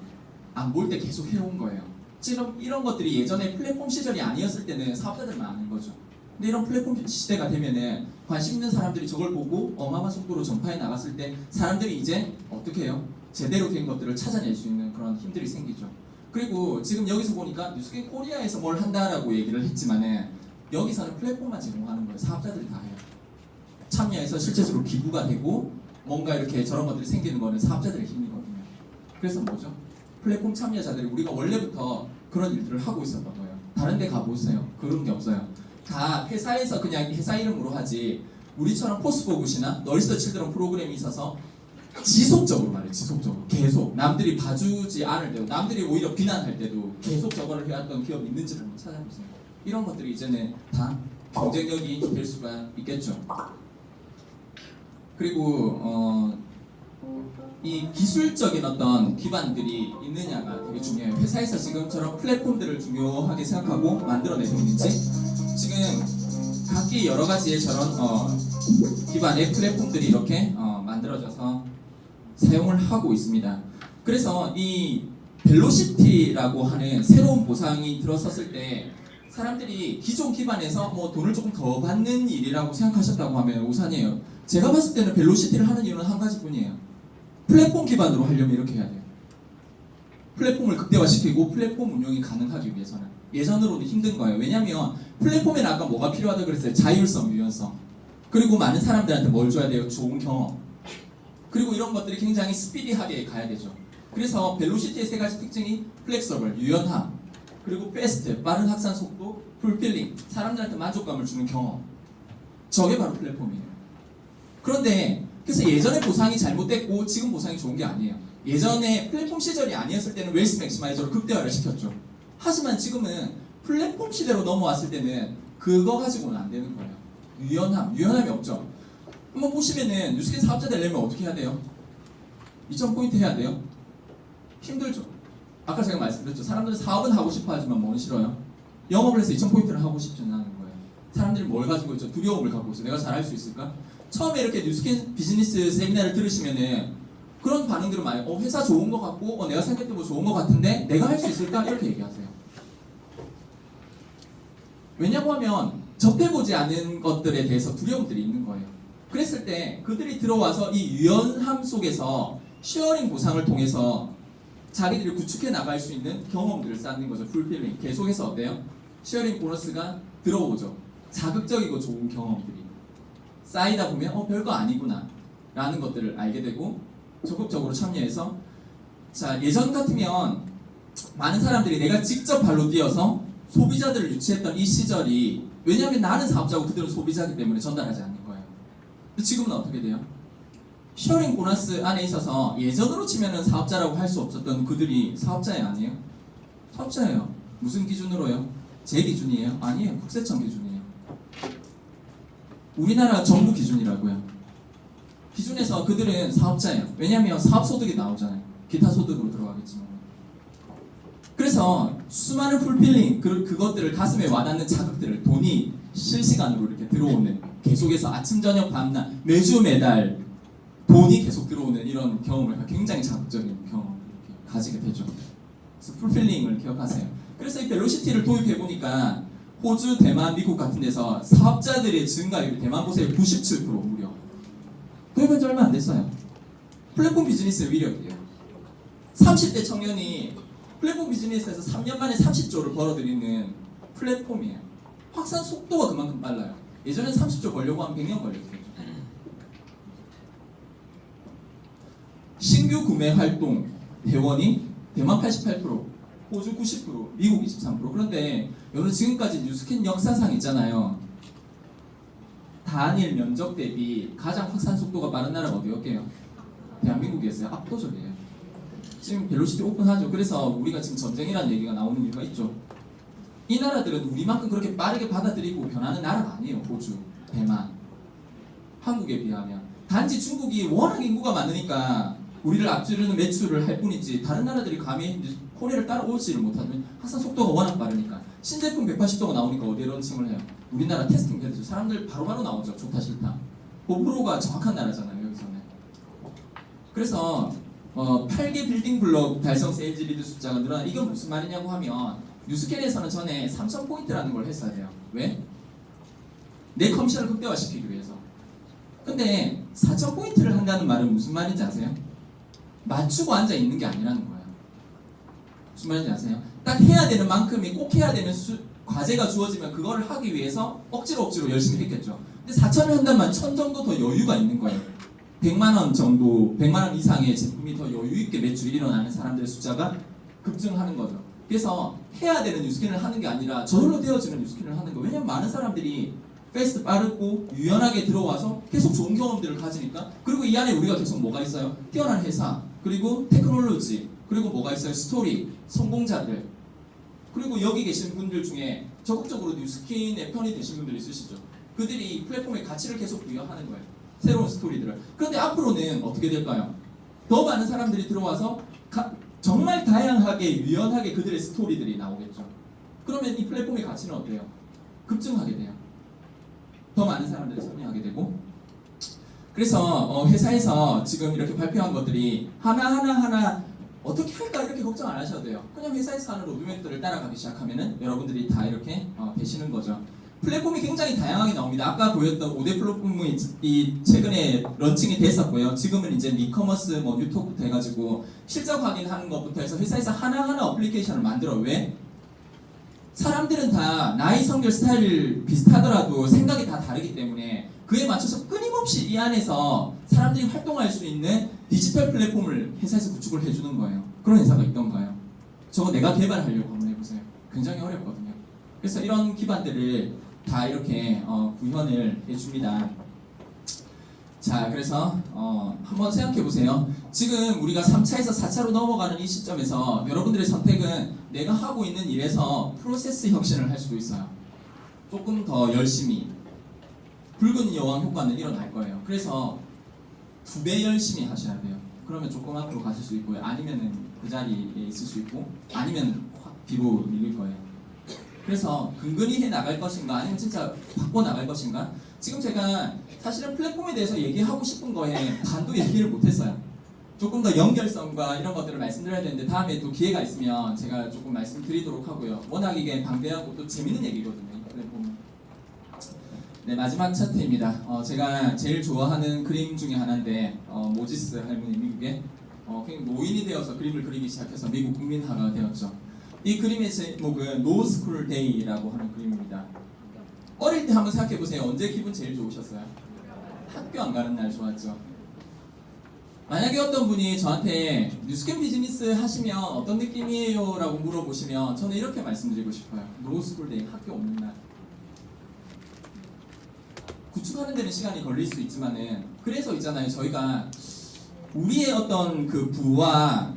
안 볼 때 계속 해온 거예요. 지금 이런 것들이 예전에 플랫폼 시절이 아니었을 때는 사업자들만 아는 거죠. 근데 이런 플랫폼 시대가 되면은 관심 있는 사람들이 저걸 보고 어마어마한 속도로 전파해 나갔을 때 사람들이 이제 어떻게 해요? 제대로 된 것들을 찾아낼 수 있는 그런 힘들이 생기죠. 그리고 지금 여기서 보니까 뉴스킨 코리아에서 뭘 한다라고 얘기를 했지만은 여기서는 플랫폼만 제공하는 거예요. 사업자들이 다 해요. 참여해서 실제적으로 기부가 되고 뭔가 이렇게 저런 것들이 생기는 거는 사업자들의 힘이거든요. 그래서 뭐죠? 플랫폼 참여자들이 우리가 원래부터 그런 일들을 하고 있었던 거예요. 다른 데 가보세요. 그런 게 없어요. 다 회사에서 그냥 회사 이름으로 하지, 우리처럼 포스포굿이나 너리시 더 칠드런 프로그램이 있어서 지속적으로 말해요. 지속적으로 계속 남들이 봐주지 않을 때도, 남들이 오히려 비난할 때도 계속 저거를 해왔던 기업이 있는지를 한번 찾아보세요. 이런 것들이 이제는 다 경쟁력이 될 수가 있겠죠. 그리고 이 기술적인 어떤 기반들이 있느냐가 되게 중요해요. 회사에서 지금처럼 플랫폼들을 중요하게 생각하고 만들어내고 있는지, 지금 각기 여러 가지의 저런 기반의 플랫폼들이 이렇게 만들어져서 사용을 하고 있습니다. 그래서 이 벨로시티라고 하는 새로운 보상이 들어섰을 때 사람들이 기존 기반에서 뭐 돈을 조금 더 받는 일이라고 생각하셨다고 하면 오산이에요. 제가 봤을 때는 벨로시티를 하는 이유는 한 가지뿐이에요. 플랫폼 기반으로 하려면 이렇게 해야 돼요. 플랫폼을 극대화시키고 플랫폼 운영이 가능하기 위해서는 예전으로는 힘든 거예요. 왜냐하면 플랫폼에는 아까 뭐가 필요하다고 그랬어요? 자율성, 유연성. 그리고 많은 사람들한테 뭘 줘야 돼요? 좋은 경험. 그리고 이런 것들이 굉장히 스피디하게 가야 되죠. 그래서 벨로시티의 세 가지 특징이 플렉서블, 유연함, 그리고 패스트, 빠른 확산 속도, 풀필링, 사람들한테 만족감을 주는 경험. 저게 바로 플랫폼이에요. 그런데 그래서 예전에 보상이 잘못됐고 지금 보상이 좋은 게 아니에요. 예전에 플랫폼 시절이 아니었을 때는 웰스 맥시마이저로 극대화를 시켰죠. 하지만 지금은 플랫폼 시대로 넘어왔을 때는 그거 가지고는 안 되는 거예요. 유연함이 없죠. 한번 보시면은 뉴스킨 사업자 되려면 어떻게 해야 돼요? 2,000포인트 해야 돼요? 힘들죠. 아까 제가 말씀드렸죠. 사람들은 사업은 하고 싶어 하지만 뭐는 싫어요? 영업을 해서 2,000포인트를 하고 싶지는 않은 거예요. 사람들이 뭘 가지고 있죠? 두려움을 갖고 있어. 내가 잘할 수 있을까? 처음에 이렇게 뉴스킨 비즈니스 세미나를 들으시면은 그런 반응들을 많이 회사 좋은 것 같고 내가 생각해도 뭐 좋은 것 같은데 내가 할 수 있을까? 이렇게 얘기하세요. 왜냐고 하면 접해보지 않은 것들에 대해서 두려움들이 있는 거예요. 그랬을 때 그들이 들어와서 이 유연함 속에서 쉐어링 보상을 통해서 자기들이 구축해 나갈 수 있는 경험들을 쌓는 거죠. 풀필링. 계속해서 어때요? 쉐어링 보너스가 들어오죠. 자극적이고 좋은 경험들이 쌓이다 보면 별거 아니구나 라는 것들을 알게 되고 적극적으로 참여해서 자 예전 같으면 많은 사람들이 내가 직접 발로 뛰어서 소비자들을 유치했던 이 시절이 왜냐하면 나는 사업자고 그들은 소비자이기 때문에 전달하지 않는 거예요. 근데 지금은 어떻게 돼요? 쉐어링 보너스 안에 있어서 예전으로 치면은 사업자라고 할 수 없었던 그들이 사업자예요, 아니에요? 사업자예요. 무슨 기준으로요? 제 기준이에요? 아니에요. 국세청 기준이에요. 우리나라 정부 기준이라고요. 기준에서 그들은 사업자예요. 왜냐하면 사업소득이 나오잖아요. 기타 소득으로 들어가겠지만. 그래서 수많은 풀필링 그것들을 가슴에 와닿는 자극들을 돈이 실시간으로 이렇게 들어오는 계속해서 아침 저녁 밤낮 매주 매달 돈이 계속 들어오는 이런 경험을 굉장히 자극적인 경험을 이렇게 가지게 되죠. 그래서 풀필링을 기억하세요. 그래서 이 벨로시티를 도입해 보니까 호주, 대만, 미국 같은 데서 사업자들의 증가율이 대만 보세요. 97% 무려. 도입한 지 얼마 안 됐어요. 플랫폼 비즈니스의 위력이에요. 30대 청년이 플랫폼 비즈니스에서 3년 만에 30조를 벌어들이는 플랫폼이에요. 확산 속도가 그만큼 빨라요. 예전엔 30조 벌려고 하면 100년 걸렸어요. 신규 구매 활동 대원이 대만 88%, 호주 90%, 미국 23%. 그런데 여러분 지금까지 뉴스킨 역사상 있잖아요. 단일 면적 대비 가장 확산 속도가 빠른 나라가 어디였게요? 대한민국이었어요. 압도적이에요. 지금 벨로시티 오픈하죠. 그래서 우리가 지금 전쟁이라는 얘기가 나오는 이유가 있죠. 이 나라들은 우리만큼 그렇게 빠르게 받아들이고 변하는 나라가 아니에요. 호주, 대만, 한국에 비하면. 단지 중국이 워낙 인구가 많으니까 우리를 앞지르는 매출을 할 뿐이지 다른 나라들이 감히 코리아를 따라오지를 못하면 확산 속도가 워낙 빠르니까 신제품 180도가 나오니까 어디에 런칭을 해요? 우리나라 테스팅 해야 되죠. 사람들 바로바로 나오죠. 좋다 싫다. 호불호가 정확한 나라잖아요. 여기서는. 그래서 8개 빌딩 블록 달성 세일즈 리드 숫자가 늘어나. 이건 무슨 말이냐고 하면 뉴스캔에서는 전에 3,000포인트라는 걸 했어야 돼요. 왜? 내 커미션을 극대화시키기 위해서. 근데 4,000포인트를 한다는 말은 무슨 말인지 아세요? 맞추고 앉아 있는 게 아니라는 거예요. 무슨 말인지 아세요? 딱 해야 되는 만큼이 꼭 해야 되는 과제가 주어지면 그거를 하기 위해서 억지로 열심히 했겠죠. 근데 4,000을 한다면 1,000 정도 더 여유가 있는 거예요. 100만 원 정도, 100만 원 이상의 제품이 더 여유 있게 매출이 일어나는 사람들의 숫자가 급증하는 거죠. 그래서 해야 되는 뉴스킨을 하는 게 아니라 저절로 되어지는 뉴스킨을 하는 거예요. 왜냐면 많은 사람들이 패스트 빠르고 유연하게 들어와서 계속 좋은 경험들을 가지니까. 그리고 이 안에 우리가 계속 뭐가 있어요? 뛰어난 회사, 그리고 테크놀로지, 그리고 뭐가 있어요? 스토리, 성공자들, 그리고 여기 계신 분들 중에 적극적으로 뉴스킨의 편이 되신 분들이 있으시죠. 그들이 이 플랫폼의 가치를 계속 부여하는 거예요. 새로운 스토리들을. 그런데 앞으로는 어떻게 될까요? 더 많은 사람들이 들어와서 정말 다양하게 유연하게 그들의 스토리들이 나오겠죠. 그러면 이 플랫폼의 가치는 어때요? 급증하게 돼요. 더 많은 사람들이 참여하게 되고. 그래서 회사에서 지금 이렇게 발표한 것들이 하나 어떻게 할까 이렇게 걱정 안 하셔도 돼요. 그냥 회사에서 하는 로드맵들을 따라가기 시작하면은 여러분들이 다 이렇게 되시는 거죠. 플랫폼이 굉장히 다양하게 나옵니다. 아까 보였던 5대 플랫폼이 최근에 런칭이 됐었고요. 지금은 이제 이커머스, 뭐 뉴톡부터 해가지고 실적 확인하는 것부터 해서 회사에서 하나하나 어플리케이션을 만들어. 왜? 사람들은 다 나이, 성별, 스타일 비슷하더라도 생각이 다 다르기 때문에 그에 맞춰서 끊임없이 이 안에서 사람들이 활동할 수 있는 디지털 플랫폼을 회사에서 구축을 해주는 거예요. 그런 회사가 있던가요? 저거 내가 개발하려고 한번 해보세요. 굉장히 어렵거든요. 그래서 이런 기반들을 다 이렇게 구현을 해줍니다. 자, 그래서 한번 생각해 보세요. 지금 우리가 3차에서 4차로 넘어가는 이 시점에서 여러분들의 선택은 내가 하고 있는 일에서 프로세스 혁신을 할 수도 있어요. 조금 더 열심히. 붉은 여왕 효과는 일어날 거예요. 그래서 2배 열심히 하셔야 돼요. 그러면 조금 앞으로 가실 수 있고요. 아니면은 그 자리에 있을 수 있고, 아니면 확 뒤로 밀릴 거예요. 그래서 근근히 해 나갈 것인가, 아니면 진짜 바꿔 나갈 것인가? 지금 제가 사실은 플랫폼에 대해서 얘기하고 싶은 거에 반도 얘기를 못했어요. 조금 더 연결성과 이런 것들을 말씀드려야 되는데 다음에 또 기회가 있으면 제가 조금 말씀드리도록 하고요. 워낙 이게 방대하고 또 재밌는 얘기거든요. 이 플랫폼은. 네, 마지막 차트입니다. 제가 제일 좋아하는 그림 중에 하나인데 모지스 할머니 미국에 그냥 노인이 되어서 그림을 그리기 시작해서 미국 국민화가 되었죠. 이 그림의 제목은 노 스쿨 데이라고 하는 그림입니다. 어릴 때 한번 생각해 보세요. 언제 기분 제일 좋으셨어요? 학교 안 가는 날 좋았죠. 만약에 어떤 분이 저한테 뉴스캠 비즈니스 하시면 어떤 느낌이에요? 라고 물어보시면 저는 이렇게 말씀드리고 싶어요. 노 스쿨 데이, 학교 없는 날. 구축하는 데는 시간이 걸릴 수 있지만은 그래서 있잖아요. 저희가 우리의 어떤 그 부와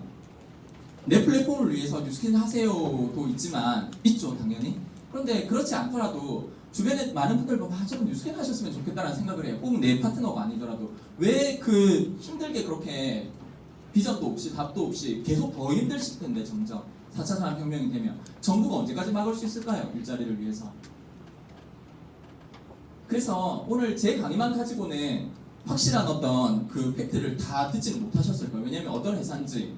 내 플랫폼을 위해서 뉴스캠 하세요도 있지만 있죠, 당연히. 그런데 그렇지 않더라도 주변에 많은 분들 보면 저는 뉴스캠 하셨으면 좋겠다는 생각을 해요. 꼭 내 파트너가 아니더라도. 왜 그 힘들게 그렇게 비전도 없이 답도 없이 계속 더 힘드실 텐데 점점 4차 산업혁명이 되면 정부가 언제까지 막을 수 있을까요? 일자리를 위해서. 그래서 오늘 제 강의만 가지고는 확실한 어떤 그 팩트를 다 듣지는 못하셨을 거예요. 왜냐하면 어떤 회사인지,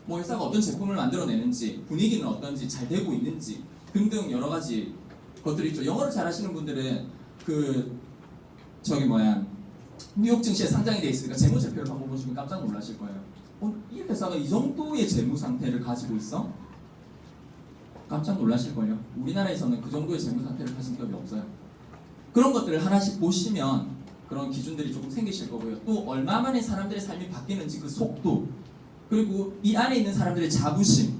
뭐 회사가 어떤 제품을 만들어내는지, 분위기는 어떤지, 잘 되고 있는지 등등 여러 가지 것들이 있죠. 영어를 잘하시는 분들은 뉴욕 증시에 상장이 돼 있으니까 재무제표를 한번 보시면 깜짝 놀라실 거예요. 이 회사가 이 정도의 재무 상태를 가지고 있어? 깜짝 놀라실 거예요. 우리나라에서는 그 정도의 재무 상태를 가진 기업이 없어요. 그런 것들을 하나씩 보시면 그런 기준들이 조금 생기실 거고요. 또 얼마 만에 사람들의 삶이 바뀌는지 그 속도, 그리고 이 안에 있는 사람들의 자부심.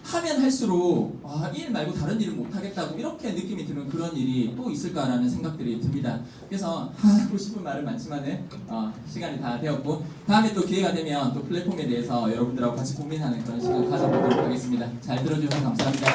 하면 할수록 이 일 말고 다른 일을 못하겠다고 이렇게 느낌이 드는 그런 일이 또 있을까라는 생각들이 듭니다. 그래서 하고 싶은 말은 많지만은 시간이 다 되었고 다음에 또 기회가 되면 또 플랫폼에 대해서 여러분들하고 같이 고민하는 그런 시간 가져보도록 하겠습니다. 잘 들어주셔서 감사합니다.